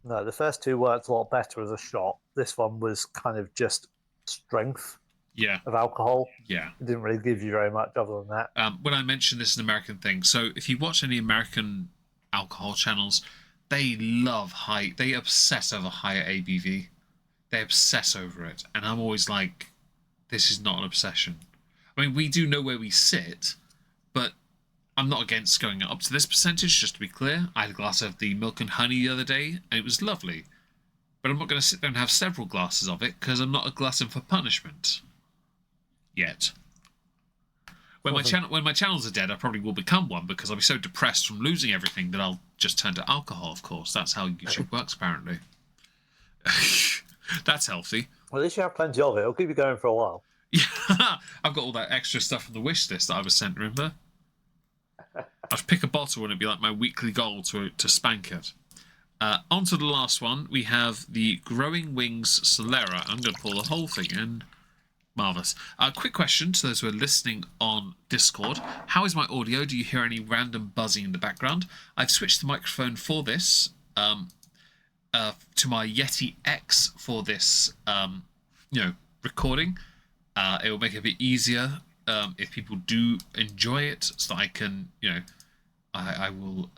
No, the first two worked a lot better as a shot. This one was kind of just strength. Yeah. Of alcohol. Yeah. It didn't really give you very much other than that. When I mentioned this is an American thing, so if you watch any American alcohol channels, they love they obsess over higher ABV. They obsess over it. And I'm always like, this is not an obsession. I mean, we do know where we sit, but I'm not against going up to this percentage, just to be clear. I had a glass of the milk and honey the other day, and it was lovely. But I'm not going to sit there and have several glasses of it, because I'm not a glutton for punishment. Yet. When my channels are dead, I probably will become one, because I'll be so depressed from losing everything that I'll just turn to alcohol, of course. That's how YouTube works, apparently. That's healthy. Well, at least you have plenty of it. It'll keep you going for a while. Yeah, I've got all that extra stuff on the wish list that I was sent, remember? I'd pick a bottle and it'd be like my weekly goal to spank it. On to the last one. We have the Growing Wings Solera. I'm going to pull the whole thing in. Marvellous. Quick question to those who are listening on Discord. How is my audio? Do you hear any random buzzing in the background? I've switched the microphone for this to my Yeti X for this recording. It will make it a bit easier if people do enjoy it, so that I can, I will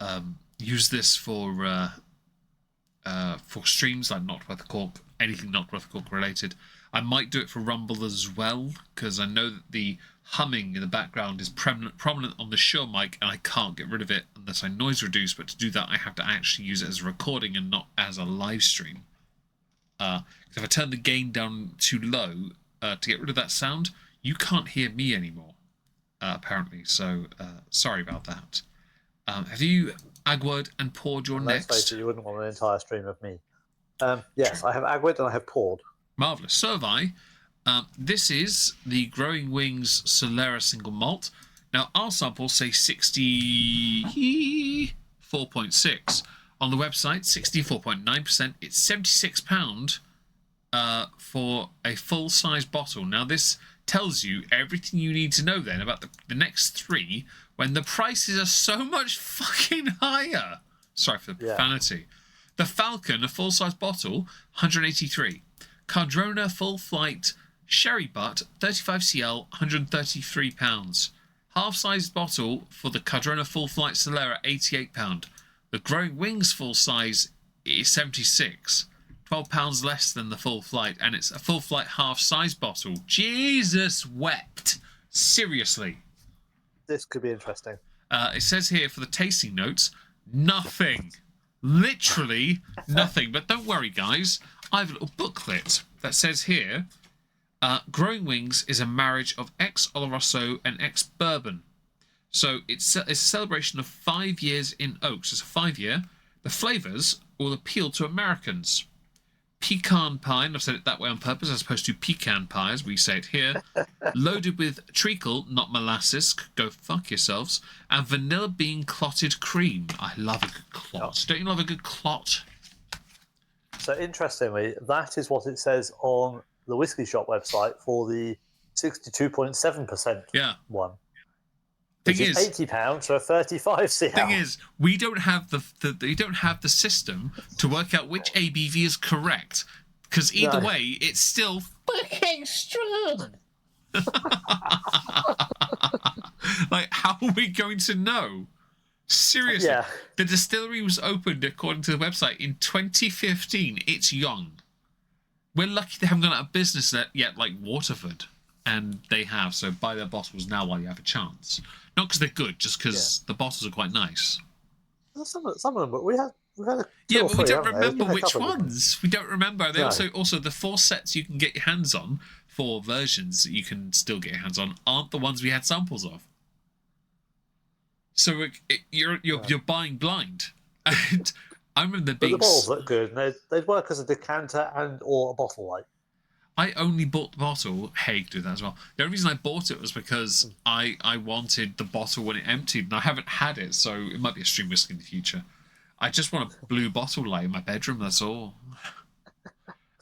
use this for streams like Not Worth a Cork, anything Not Worth a Cork related. I might do it for Rumble as well, because I know that the humming in the background is prominent on the Shure mic, and I can't get rid of it unless I noise reduce. But to do that, I have to actually use it as a recording and not as a live stream. If I turn the gain down too low to get rid of that sound, you can't hear me anymore, apparently. So sorry about that. Have you agwoed and poured your next? Let's face it, you wouldn't want an entire stream of me. Yes, I have agwoed and I have poured. Marvellous. So have I. This is the Growing Wings Solera single malt. Now, our samples say 64.6. On the website, 64.9%. It's £76 for a full-size bottle. Now, this tells you everything you need to know then about the next three, when the prices are so much fucking higher. Sorry for the profanity. The Falcon, a full-size bottle, 183. Cardrona Full Flight Sherry Butt 35cl, £133. Half-sized bottle for the Cardrona Full Flight Solera, £88. The Growing Wings full size is £76. £12 less than the Full Flight, and it's a Full Flight half-size bottle. Jesus wept. Seriously. This could be interesting. It says here for the tasting notes, nothing. Literally nothing. But don't worry, guys. I have a little booklet that says here, Growing Wings is a marriage of ex-Oloroso and ex-bourbon. So it's a celebration of 5 years in oaks. It's a 5-year. The flavours will appeal to Americans. Pecan pie, and I've said it that way on purpose as opposed to pecan pie, as we say it here. Loaded with treacle, not molasses, go fuck yourselves, and vanilla bean clotted cream. I love a good clot. Don't you love a good clot? So interestingly, that is what it says on the Whiskey Shop website for the 62.7% Yeah. one. Thing Which is £80 for a 35 CL. Thing is, we don't have the system to work out which ABV is correct, because either way, it's still fucking strong. Like, how are we going to know? Seriously, the distillery was opened, according to the website, in 2015. It's young. We're lucky they haven't gone out of business yet, like Waterford, and they have. So buy their bottles now while you have a chance. Not because they're good, just because the bottles are quite nice. Well, some of them, but we've had a yeah, but we don't remember which ones. We don't remember. They also the 4 sets you can get your hands on, 4 versions that you can still get your hands on, aren't the ones we had samples of. So you're buying blind. And I remember the bottles look good, and they'd work as a decanter and or a bottle light. I only bought the bottle. Haig did that as well. The only reason I bought it was because I wanted the bottle when it emptied, and I haven't had it, so it might be a stream whiskey in the future. I just want a blue bottle light in my bedroom, that's all.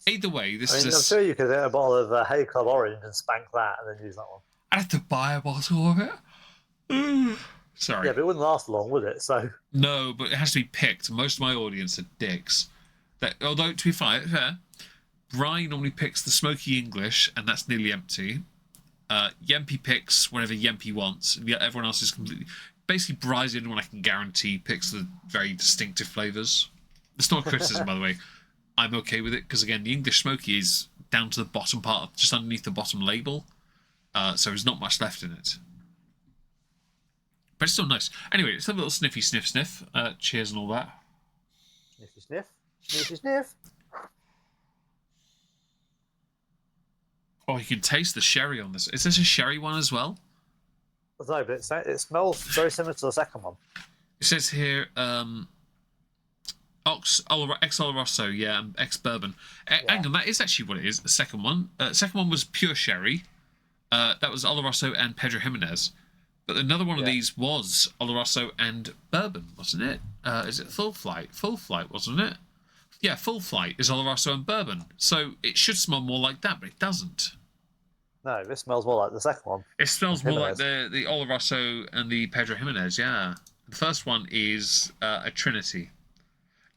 Either way, I'm sure you could get a bottle of Haig Club Orange and spank that and then use that one. I'd have to buy a bottle of it. Sorry. Yeah, but it wouldn't last long, would it? So no, but it has to be picked. Most of my audience are dicks. Although, to be fair, Brian normally picks the smoky English, and that's nearly empty. Yempy picks whatever Yempy wants, and everyone else is completely... Basically, Brian's the only one I can guarantee picks the very distinctive flavours. It's not a criticism, by the way. I'm okay with it, because, again, the English smoky is down to the bottom part, just underneath the bottom label, so there's not much left in it. But it's still nice. Anyway, let's have a little sniffy sniff. Cheers and all that. Sniffy sniff. Sniffy sniff. Oh, you can taste the sherry on this. Is this a sherry one as well? No, but it smells very similar to the second one. It says here, ex-Oloroso, yeah, ex-bourbon. Hang on, that is actually what it is, the second one. Second one was pure sherry. That was Oloroso and Pedro Jimenez. But another one of these was Oloroso and bourbon, wasn't it? Is it Full Flight? Full Flight, wasn't it? Yeah, Full Flight is Oloroso and bourbon. So it should smell more like that, but it doesn't. No, this smells more like the second one. It smells more like the Oloroso and the Pedro Jimenez, yeah. The first one is a Trinity.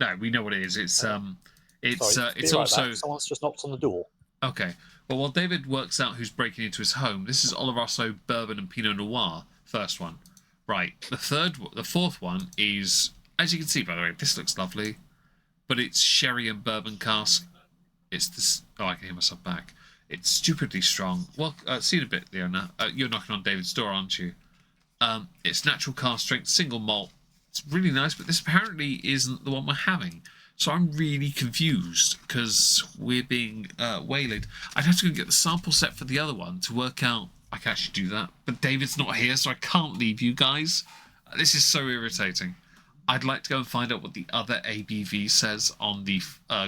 No, we know what it is. It's also... Someone's just knocked on the door. Okay. Well, while David works out who's breaking into his home, this is Oloroso, bourbon, and Pinot Noir. First one. Right. The fourth one is, as you can see, by the way, this looks lovely, but it's sherry and bourbon cask. It's this... Oh, I can hear myself back. It's stupidly strong. Well, see you in a bit, Leona. You're knocking on David's door, aren't you? It's natural cask strength, single malt. It's really nice, but this apparently isn't the one we're having. So I'm really confused because we're being waylaid. I'd have to go get the sample set for the other one to work out. I can actually do that. But David's not here, so I can't leave you guys. This is so irritating. I'd like to go and find out what the other ABV says on the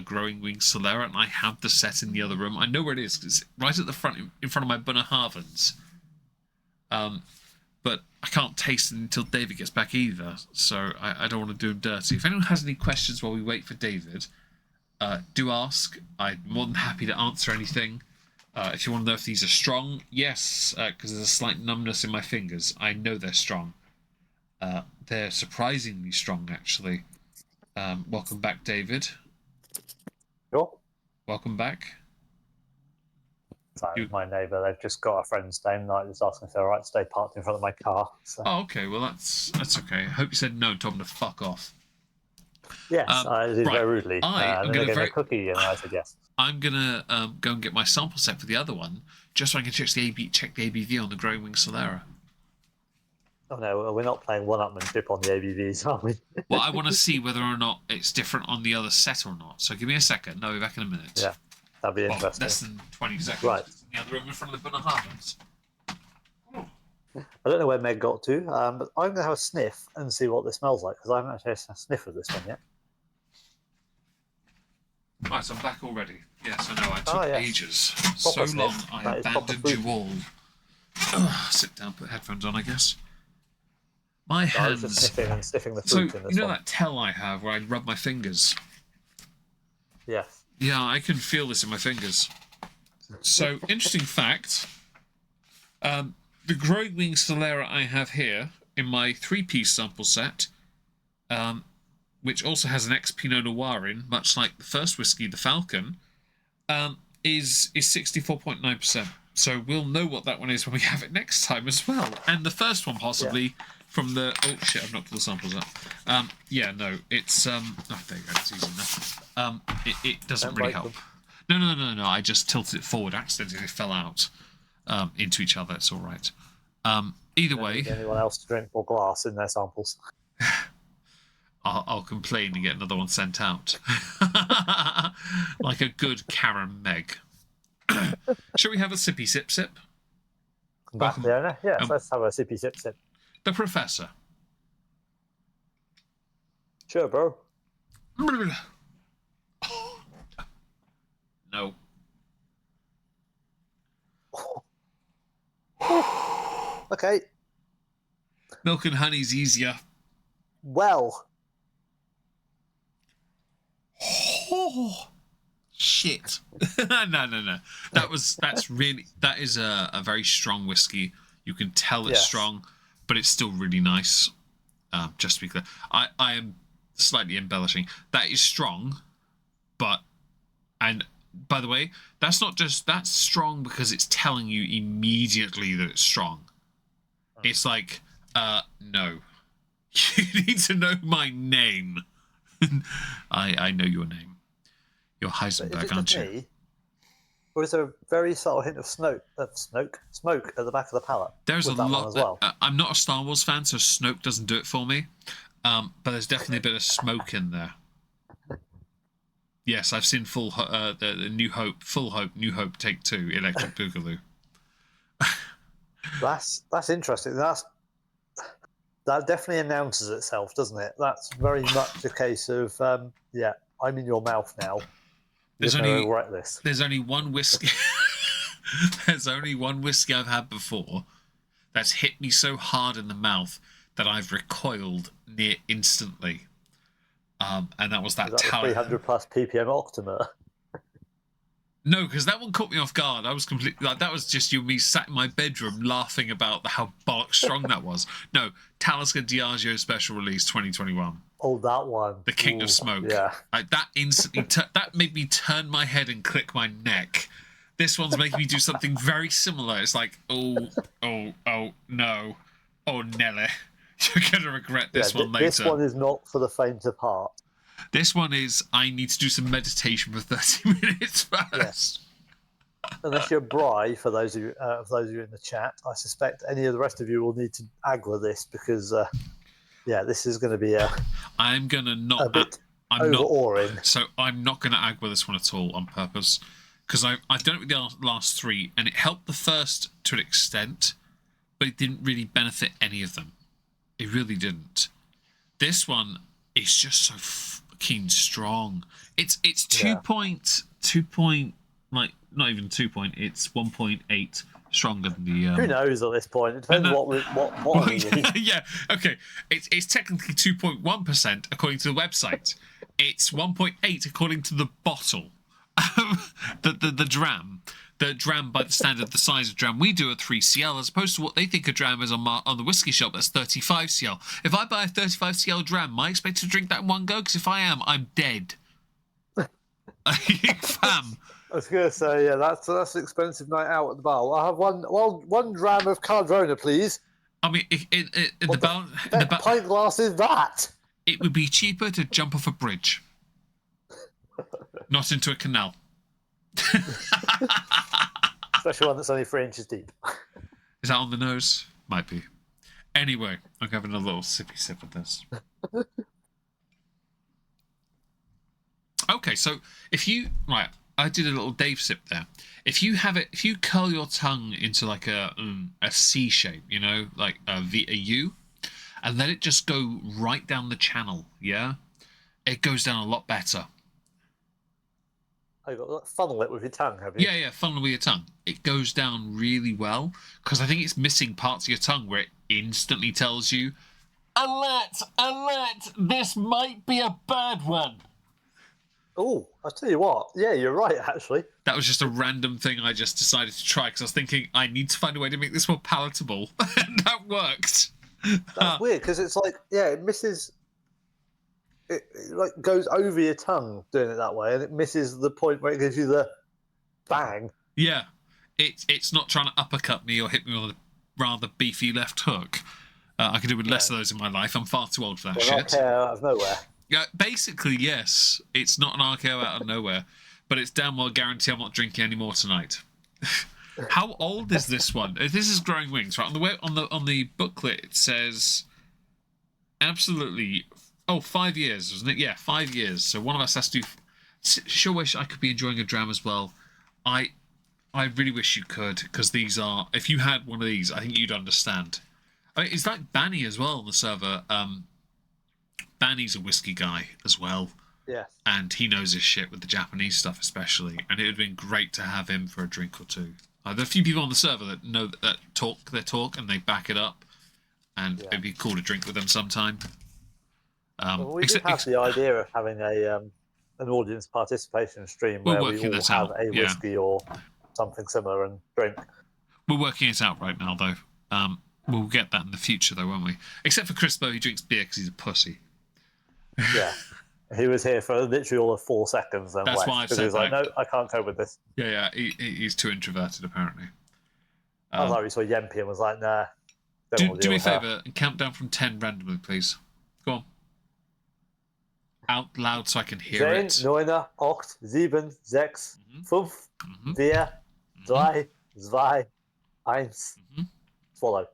Growing Wing Solera, and I have the set in the other room. I know where it is, because it's right at the front, in front of my Bunnahavens. But I can't taste it until David gets back either, so I don't want to do him dirty. If anyone has any questions while we wait for David, do ask. I'm more than happy to answer anything. If you want to know if these are strong, yes, because there's a slight numbness in my fingers. I know they're strong. They're surprisingly strong, actually. Welcome back, David. Sure. Welcome back. Sorry, my neighbour, they've just got a friend's name night, just asking if they're alright to stay parked in front of my car. So. Oh, okay, well, that's okay. I hope you said no and told them to fuck off. Yes, I did very rudely. I'm going to a cookie, and I said yes. I'm going to go and get my sample set for the other one, just so I can check the ABV on the Growing Wing Solera. Oh no, we're not playing one-upmanship on the ABVs, are we? Well, I want to see whether or not it's different on the other set or not. So give me a second. I'll be back in a minute. Yeah, that'd be interesting. Less than 20 seconds. Right. It's in the other room in front of the Bunnahavens. I don't know where Meg got to, but I'm going to have a sniff and see what this smells like, because I haven't actually had a sniff of this one yet. Right, so I'm back already. Yes, I know. I took ages. Proper so long, sniff. I abandoned you all. Sit down, put headphones on, I guess. My hands. I was just sniffing the fruit so, in this you know one. that tell I have where I rub my fingers? Yeah. Yeah, I can feel this in my fingers. So, interesting fact. The Growing Wing Solera I have here in my 3-piece sample set, which also has an ex-Pinot Noir in, much like the first whiskey, the Falcon, is 64.9%. So we'll know what that one is when we have it next time as well. And the first one possibly from the... Oh, shit, I've knocked all the samples up. Yeah, no, it's... Oh, there you go, it's easy enough. It doesn't really help. No, I just tilted it forward accidentally. It fell out into each other. It's all right. Either way... Anyone else to drink more glass in their samples? I'll complain and get another one sent out. Like a good Karen Meg. Shall we have a sippy sip? Back the owner? Yes, let's have a sippy sip. The Professor. Sure, bro. No. Okay. Milk and honey's easier. Well. Oh, shit. No. That is a very strong whiskey. You can tell it's strong, but it's still really nice. Just to be clear, I am slightly embellishing. That is strong, and by the way, that's strong because it's telling you immediately that it's strong. It's like, no. You need to know my name. I know your name. You're Heisenberg, aren't you? Me, or is there a very subtle hint of smoke at the back of the palate? There's a lot. As well. I'm not a Star Wars fan, so Snoke doesn't do it for me. But there's definitely a bit of smoke in there. Yes, I've seen the New Hope, New Hope Take 2, Electric Boogaloo. That's interesting. That definitely announces itself, doesn't it? That's very much a case of, I'm in your mouth now. There's only one whiskey. There's only one whiskey I've had before that's hit me so hard in the mouth that I've recoiled near instantly. And that was that tower. 300 plus ppm Octomer. No, because that one caught me off guard. I was completely that was just you and me sat in my bedroom laughing about how bollocks strong that was. No, Talisker Diageo Special Release 2021. Oh, that one. The King of Smoke. Yeah. That instantly that made me turn my head and click my neck. This one's making me do something very similar. It's like, oh no, oh Nelly, you're gonna regret this one later. This one is not for the faint of heart. This one is, I need to do some meditation for 30 minutes first. Yes. Unless you're Bri, for those of you in the chat, I suspect any of the rest of you will need to agra this because, this is going to be I'm going to not... a bit overawing. So I'm not going to agra this one at all on purpose because I've done it with the last three and it helped the first to an extent, but it didn't really benefit any of them. It really didn't. This one is just so fucking strong. It's 2 point, like not even 2 point. It's 1.8 stronger than the. Who knows at this point? It depends what Yeah. Okay. It's technically 2.1% according to the website. It's 1.8 according to the bottle. the dram. The dram, by the standard, the size of dram we do at 3cl, as opposed to what they think a dram is on the whiskey shop, that's 35cl. If I buy a 35cl dram, am I expected to drink that in one go? Because if I am, I'm dead. Fam. I was going to say, that's an expensive night out at the bar. I'll have one dram of Cardrona, please. I mean, in the pint glass is that? It would be cheaper to jump off a bridge, not into a canal. Especially one that's only 3 inches deep. Is that on the nose? Might be. Anyway, I'm having a little sippy sip of this. Okay, so if you I did a little Dave sip there. If you curl your tongue into like a C shape, like a U, and let it just go right down the channel, it goes down a lot better. Oh, you've got to funnel it with your tongue, have you? Yeah, funnel with your tongue. It goes down really well because I think it's missing parts of your tongue where it instantly tells you, alert, this might be a bad one. Oh, I'll tell you what. Yeah, you're right, actually. That was just a random thing I just decided to try because I was thinking I need to find a way to make this more palatable, and that worked. That's weird because it's like, yeah, it misses. It like goes over your tongue doing it that way, and it misses the point where it gives you the bang. Yeah, it's not trying to uppercut me or hit me with a rather beefy left hook. I could do with less of those in my life. I'm far too old for that shit. Not out of nowhere. Yeah, basically, yes. It's not an RKO out of nowhere, but it's damn well guarantee I'm not drinking any more tonight. How old is this one? This is Growing Wings, right? On the booklet, it says absolutely. Oh, 5 years, wasn't it? Yeah, 5 years. So one of us has to. Sure, wish I could be enjoying a dram as well. I really wish you could, because these are. If you had one of these, I think you'd understand. I mean, it's like Banny as well on the server. Banny's a whiskey guy as well. Yeah. And he knows his shit with the Japanese stuff especially. And it would have been great to have him for a drink or two. There are a few people on the server that know that talk their talk and they back it up. And it'd be cool to drink with them sometime. We did have the idea of having an audience participation stream where we all have a whiskey or something similar and drink. We're working it out right now, though. We'll get that in the future, though, won't we? Except for Crispo, he drinks beer because he's a pussy. Yeah. He was here for literally all of 4 seconds. And that's why I've said he was like, no, I can't cope with this. Yeah, he's too introverted, apparently. I was like, we saw Yempy and was like, nah. Do me a favour and count down from 10 randomly, please. Go on. Out loud so I can hear it. 10, 9, 8, 7, 6, 5, 4, 3, 2, 1. Swallow.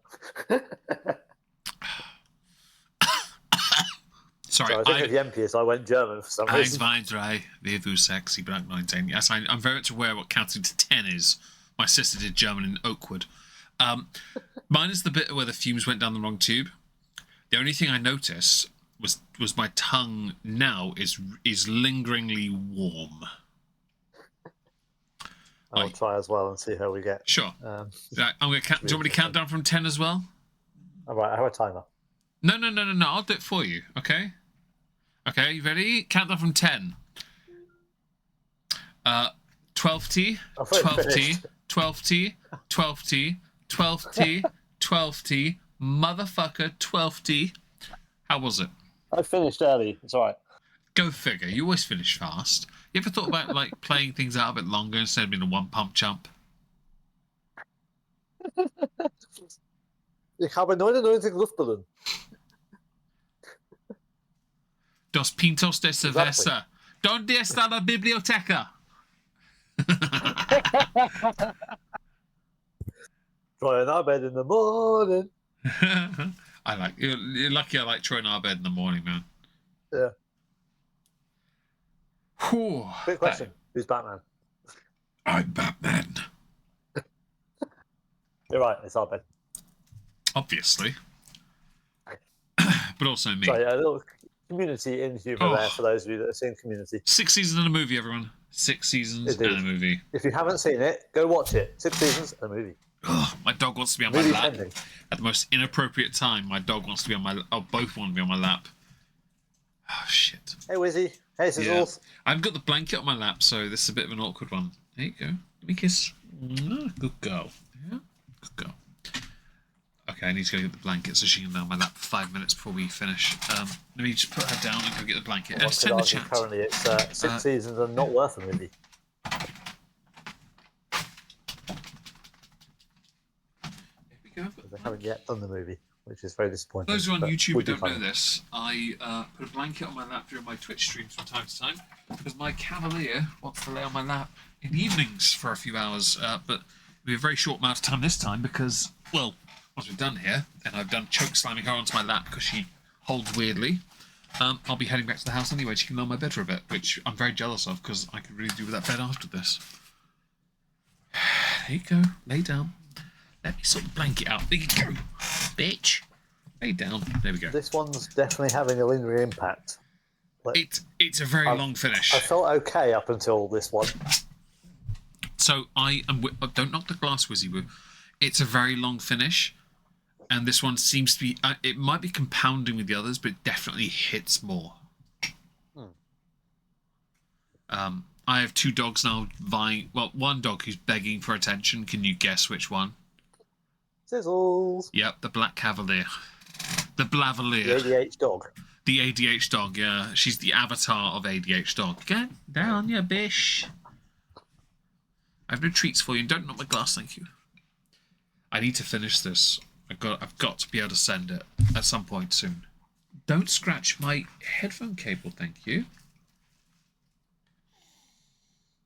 Sorry, so I think of Yempius, I went German for some reason. 1, 2, 3, 4, 6, 7, 8, 9, 10. Yes, I'm very much aware what counting to 10 is. My sister did German in Oakwood. Mine is the bit where the fumes went down the wrong tube. The only thing I noticed was my tongue now is lingeringly warm. I'll try as well and see how we get. Sure. I'm gonna do you want me to count down from 10 as well? All right, I have a timer. No. I'll do it for you. Okay. Okay, you ready? Count down from 10. 12T, 12T, 12T, 12T, 12T, 12T, motherfucker, 12T. How was it? I finished early. It's all right. Go figure. You always finish fast. You ever thought about like playing things out a bit longer instead of being a one-pump chump? Ich habe 99 Luftballon. Dos pintos de cerveza. Donde está la biblioteca? Try an Arbed in the morning. You're lucky I like Troy Arbed in the morning, man. Yeah. Whew. Quick question. Who's Batman? I'm Batman. You're right, it's Arbed. Obviously. But also me. Sorry, a little community in humour there for those of you that have seen Community. 6 seasons and a movie, everyone. 6 seasons and a movie. If you haven't seen it, go watch it. 6 seasons and a movie. Oh, my dog wants to be on my lap. At the most inappropriate time, my dog wants to be on my... Oh, both want to be on my lap. Oh, shit. Hey, Wizzy. Hey, Sizzles. Yeah. I've got the blanket on my lap, so this is a bit of an awkward one. There you go. Let me kiss. Good girl. Yeah? Good girl. Okay, I need to go get the blanket so she can lay on my lap for 5 minutes before we finish. Let me just put her down and go get the blanket. Just send the chat. Currently, it's 6 seasons and not worth a movie. They haven't yet done the movie, which is very disappointing. Those who are on YouTube who don't know this, I put a blanket on my lap during my Twitch streams from time to time because my cavalier wants to lay on my lap in the evenings for a few hours. But it'll be a very short amount of time this time because, well, once we're done here, and I've done choke slamming her onto my lap because she holds weirdly, I'll be heading back to the house anyway. She can lay on my bed for a bit, which I'm very jealous of because I could really do with that bed after this. There you go. Lay down. Let me sort the blanket out. There you go, bitch. Lay down. There we go. This one's definitely having a lingering impact. It's a very long finish. I felt okay up until this one. So don't knock the glass, Wizzy Woo. It's a very long finish, and this one seems to be. It might be compounding with the others, but it definitely hits more. I have 2 dogs now vying. Well, one dog who's begging for attention. Can you guess which one? Sizzles. Yep, the Black Cavalier. The Blavalier. The ADH dog. The ADH dog, yeah. She's the avatar of ADH dog. Get down, you bish. I have no treats for you. Don't knock my glass, thank you. I need to finish this. I've got to be able to send it at some point soon. Don't scratch my headphone cable, thank you.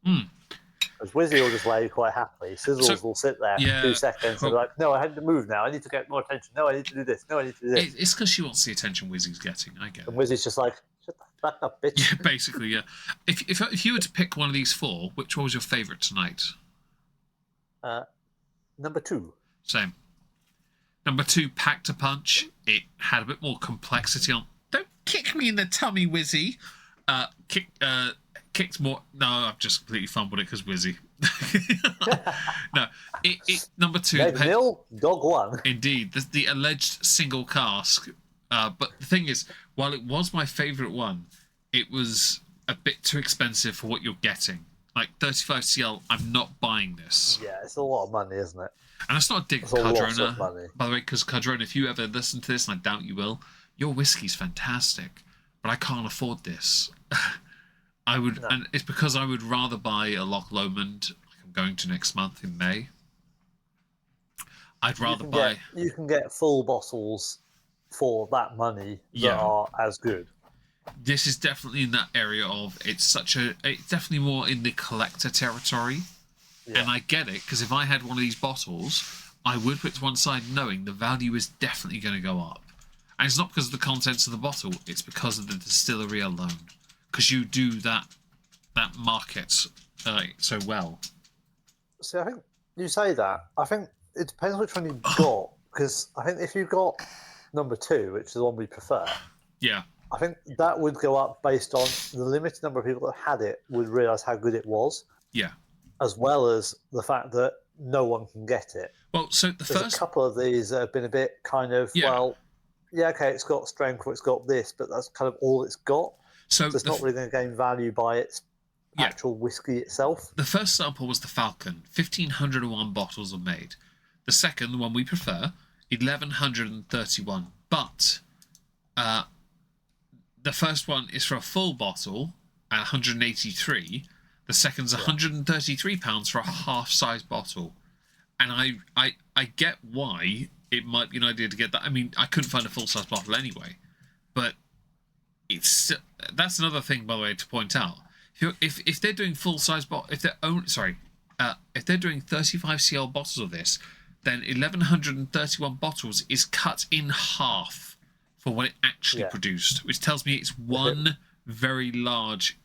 Because Wizzy will just lay quite happily. Sizzles will sit there for 2 seconds and be like, no, I had to move now. I need to get more attention. No, I need to do this. No, I need to do this. It's because she wants the attention Wizzy's getting. I get it. And Wizzy's just like, shut the fuck up, bitch. Yeah, basically, yeah. If you were to pick one of these 4, which one was your favourite tonight? Number 2. Same. Number 2, Packed a Punch. It had a bit more complexity on. Don't kick me in the tummy, Wizzy. Kicked more. No, I've just completely fumbled it because Wizzy. No, number 2. Nil, dog 1. Indeed, the alleged single cask. But the thing is, while it was my favourite one, it was a bit too expensive for what you're getting. Like 35cl, I'm not buying this. Yeah, it's a lot of money, isn't it? And it's not a dig at Cardrona, by the way, because Cardrona, if you ever listen to this, and I doubt you will, your whiskey's fantastic, but I can't afford this. I would, no. And it's because I would rather buy a Loch Lomond, like I'm going to next month in May. I'd rather buy. You can get full bottles for that money that are as good. This is definitely in that area of it's definitely more in the collector territory. Yeah. And I get it, because if I had one of these bottles, I would put it to one side knowing the value is definitely going to go up. And it's not because of the contents of the bottle, it's because of the distillery alone. Because you do that market so well. See, I think you say that. I think it depends which one you've got. Because I think if you've got number 2, which is the one we prefer, I think that would go up based on the limited number of people that had it would realise how good it was. Yeah. As well as the fact that no one can get it. Well, so There's a couple of these that have been a bit kind of, okay, it's got strength or it's got this, but that's kind of all it's got. So it's not really going to gain value by its actual whiskey itself. The first sample was the Falcon. 1,501 bottles are made. The second, the one we prefer, 1,131. But the first one is for a full bottle at 183. The second's £133 for a half-size bottle. And I get why it might be an idea to get that. I mean, I couldn't find a full-size bottle anyway. But that's another thing, by the way, to point out. If they're doing full-size if they're doing 35cl bottles of this, then 1,131 bottles is cut in half for what it actually produced, which tells me it's one very large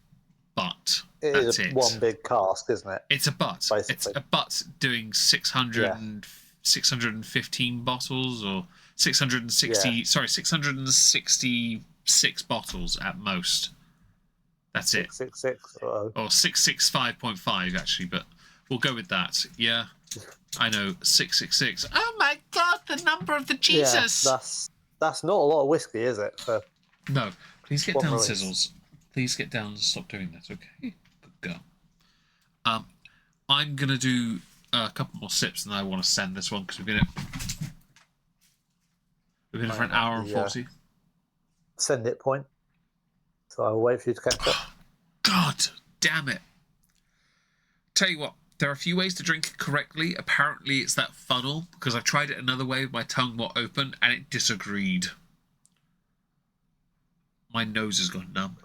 butt. It is one big cask, isn't it? It's a butt. Basically. It's a butt doing 615 bottles or 660. Sorry, 666 bottles at most. That's 666 or 665.5 actually, but we'll go with that. Yeah, I know 666. Oh my God, the number of the Jesus! Yeah, that's not a lot of whiskey, is it? No, please get down, Sizzles. Please get down and stop doing that, okay? Good girl. I'm going to do a couple more sips and I want to send this one because we've been for an hour and 40. Send it point. So I'll wait for you to catch up. God damn it. Tell you what, there are a few ways to drink it correctly. Apparently it's that funnel because I've tried it another way with my tongue more open and it disagreed. My nose has gone numb.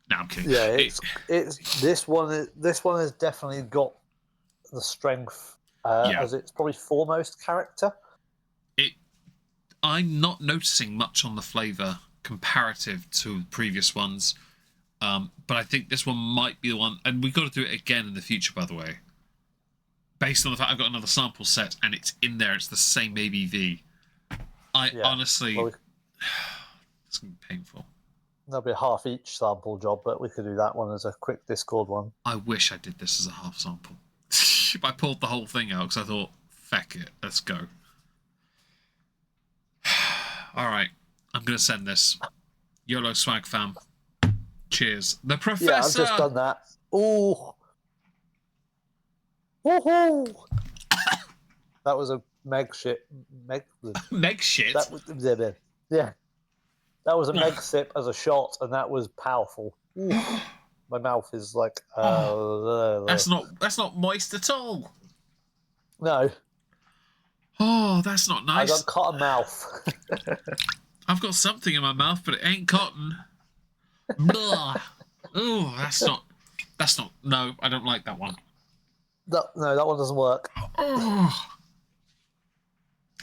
No, I'm kidding. Yeah, it's this one has definitely got the strength as its probably foremost character. I'm not noticing much on the flavour comparative to previous ones, but I think this one might be the one, and we've got to do it again in the future, by the way. Based on the fact I've got another sample set and it's in there, it's the same ABV. Honestly, it's going to be painful. That'll be a half each sample job, but we could do that one as a quick Discord one. I wish I did this as a half sample. I pulled the whole thing out because I thought, feck it, let's go. All right, I'm going to send this. YOLO swag fam. Cheers. The Professor. Yeah, I've just done that. Ooh. Woohoo! That was a Meg shit. Meg shit. That was, yeah. That was a Meg sip as a shot, and that was powerful. Ooh. My mouth is like. That's not moist at all. No. Oh, that's not nice. I got cotton mouth. I've got something in my mouth, but it ain't cotton. Blah. Oh, that's not. No, I don't like that one. No, that one doesn't work. Oh.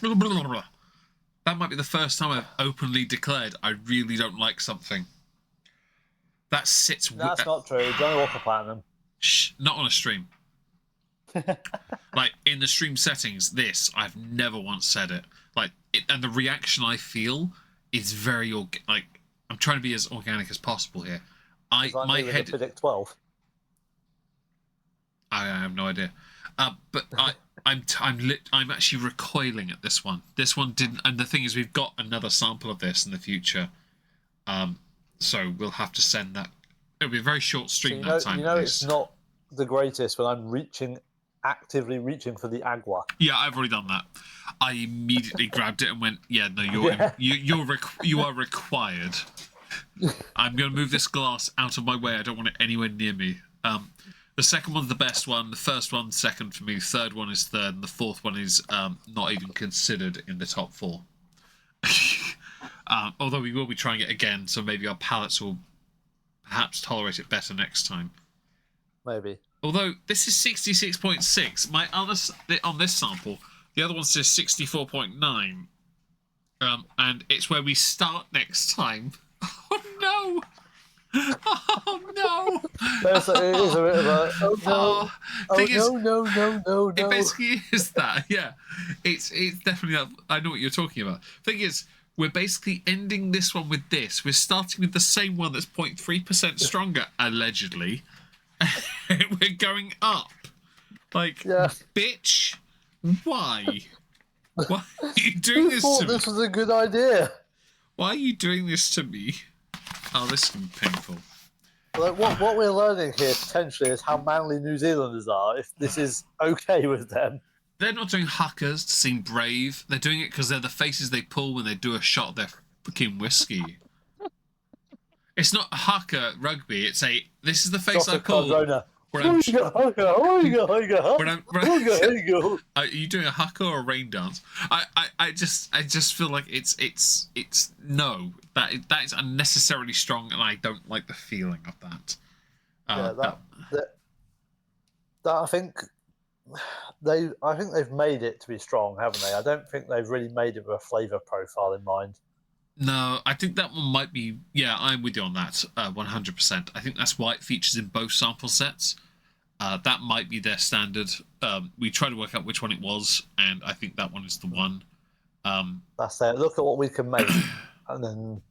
That might be the first time I've openly declared I really don't like something. That sits. That's not true. Johnny Walker Platinum. Shh, not on a stream. Like in the stream settings, this I've never once said it. Like, and the reaction I feel is very like I'm trying to be as organic as possible here. My head. Predict 12. I have no idea, but I'm actually recoiling at this one. This one didn't, and the thing is, we've got another sample of this in the future, so we'll have to send that. It'll be a very short stream that time. It's not the greatest when I'm actively reaching for the agua. Yeah, I've already done that. I immediately grabbed it and went, "Yeah, no, you are required." I'm going to move this glass out of my way. I don't want it anywhere near me. The second one's the best one. The first one's second for me. The third one is third. And the fourth one is not even considered in the top 4. Although we will be trying it again, so maybe our palates will perhaps tolerate it better next time. Maybe. Although this is 66.6. My other on this sample, the other one says 64.9. And it's where we start next time. Oh no! Oh no! It is a bit of a no. It basically is that, yeah. It's definitely that. I know what you're talking about. Thing is, we're basically ending this one with this. We're starting with the same one that's 0.3% stronger, allegedly. We're going up. Like, yeah. Bitch, why? Why are you doing this to me? This was a good idea. Why are you doing this to me? Oh, this is going to be painful. Like, what we're learning here, potentially, is how manly New Zealanders are, if this is okay with them. They're not doing huckers to seem brave. They're doing it because they're the faces they pull when they do a shot of their freaking whiskey. It's not a hucker rugby. It's this is the face I pull. Cardrona. Are you doing a hucker or a rain dance? I just feel like it's no, that is unnecessarily strong, and I don't like the feeling of that. I think they've made it to be strong, haven't they? I don't think they've really made it with a flavour profile in mind. No, I think that one might be. Yeah, I'm with you on that. 100%. I think that's why it features in both sample sets. That might be their standard. We tried to work out which one it was, and I think that one is the one. That's it. Look at what we can make, and then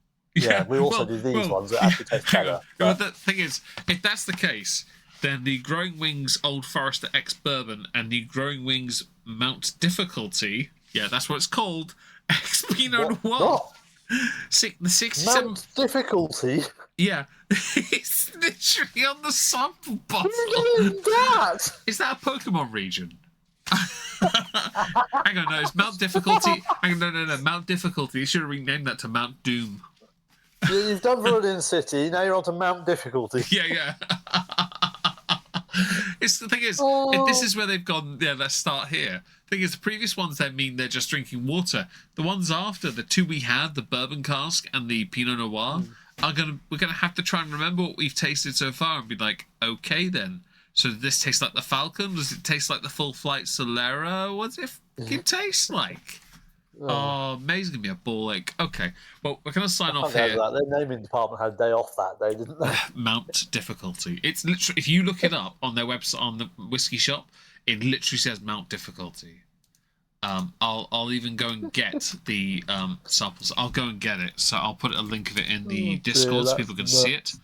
we also do these ones that actually taste better. But the thing is, if that's the case, then the Growing Wings Old Forester X Bourbon and the Growing Wings Mount Difficulty, that's what it's called, X Pinot Noir. The 67 Mount Difficulty. Yeah, it's literally on the sample bottle. Who's doing that? Is that a Pokemon region? Hang on, no, it's Mount Difficulty. Hang on, no, Mount Difficulty. You should have renamed that to Mount Doom. You've done Verudin City, now you're on to Mount Difficulty. Yeah. It's the thing is, if this is where they've gone, let's start here. The thing is, the previous ones mean they're just drinking water. The ones after, the two we had, the bourbon cask and the Pinot Noir, we're gonna have to try and remember what we've tasted so far and be like, okay then. So does this taste like the Falcon? Does it taste like the Full Flight Solera? What does it fucking taste like? Oh, May's gonna be a ball ache. Okay, well, we're gonna sign off here. Their naming department had a day off that day, didn't they? Mount Difficulty. It's literally, if you look it up on their website, on the whiskey shop, it literally says Mount Difficulty. I'll even go and get the samples. I'll go and get it. So I'll put a link of it in the Discord so people can see it.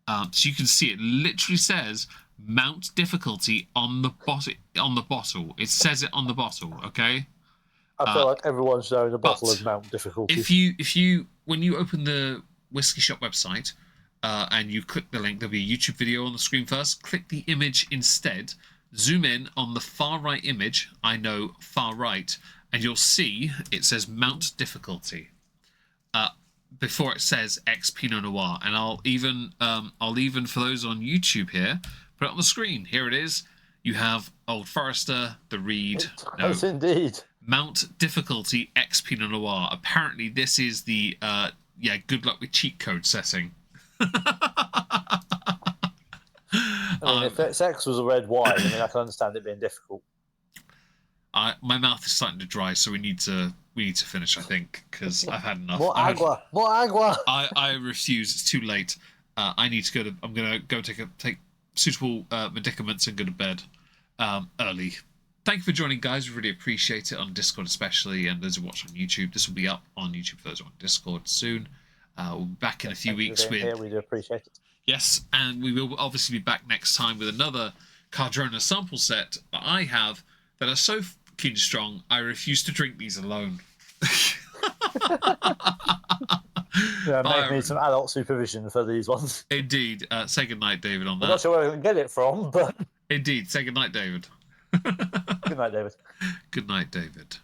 So you can see it literally says Mount Difficulty on the bottle. It says it on the bottle. Okay. I feel like everyone's showing a bottle of Mount Difficulty. If you when you open the whiskey shop website, and you click the link, there'll be a YouTube video on the screen first. Click the image instead. Zoom in on the far right image. I know, far right. And you'll see it says Mount Difficulty before it says X Pinot Noir. And I'll even for those on YouTube here, put it on the screen. Here it is. You have Old Forester, the Reed. Yes, indeed. Mount Difficulty X Pinot Noir. Apparently, this is the good luck with cheat code setting. I mean, if X was a red wine, I mean, I can understand it being difficult. My mouth is starting to dry, so we need to finish, I think, because I've had enough. More agua. I refuse. It's too late. I need to go to. I'm gonna go take suitable medicaments and go to bed early. Thank you for joining, guys. We really appreciate it, on Discord especially, and those who watch on YouTube. This will be up on YouTube for those who are on Discord soon. We'll be back in a few weeks with. Here. We do appreciate it. Yes, and we will obviously be back next time with another Cardrona sample set that I have that are so fucking strong, I refuse to drink these alone. Yeah, maybe need some adult supervision for these ones. Indeed. Say goodnight, David, on that. I'm not sure where I can get it from, but... Indeed. Say goodnight, David. Good night, David. Good night, David.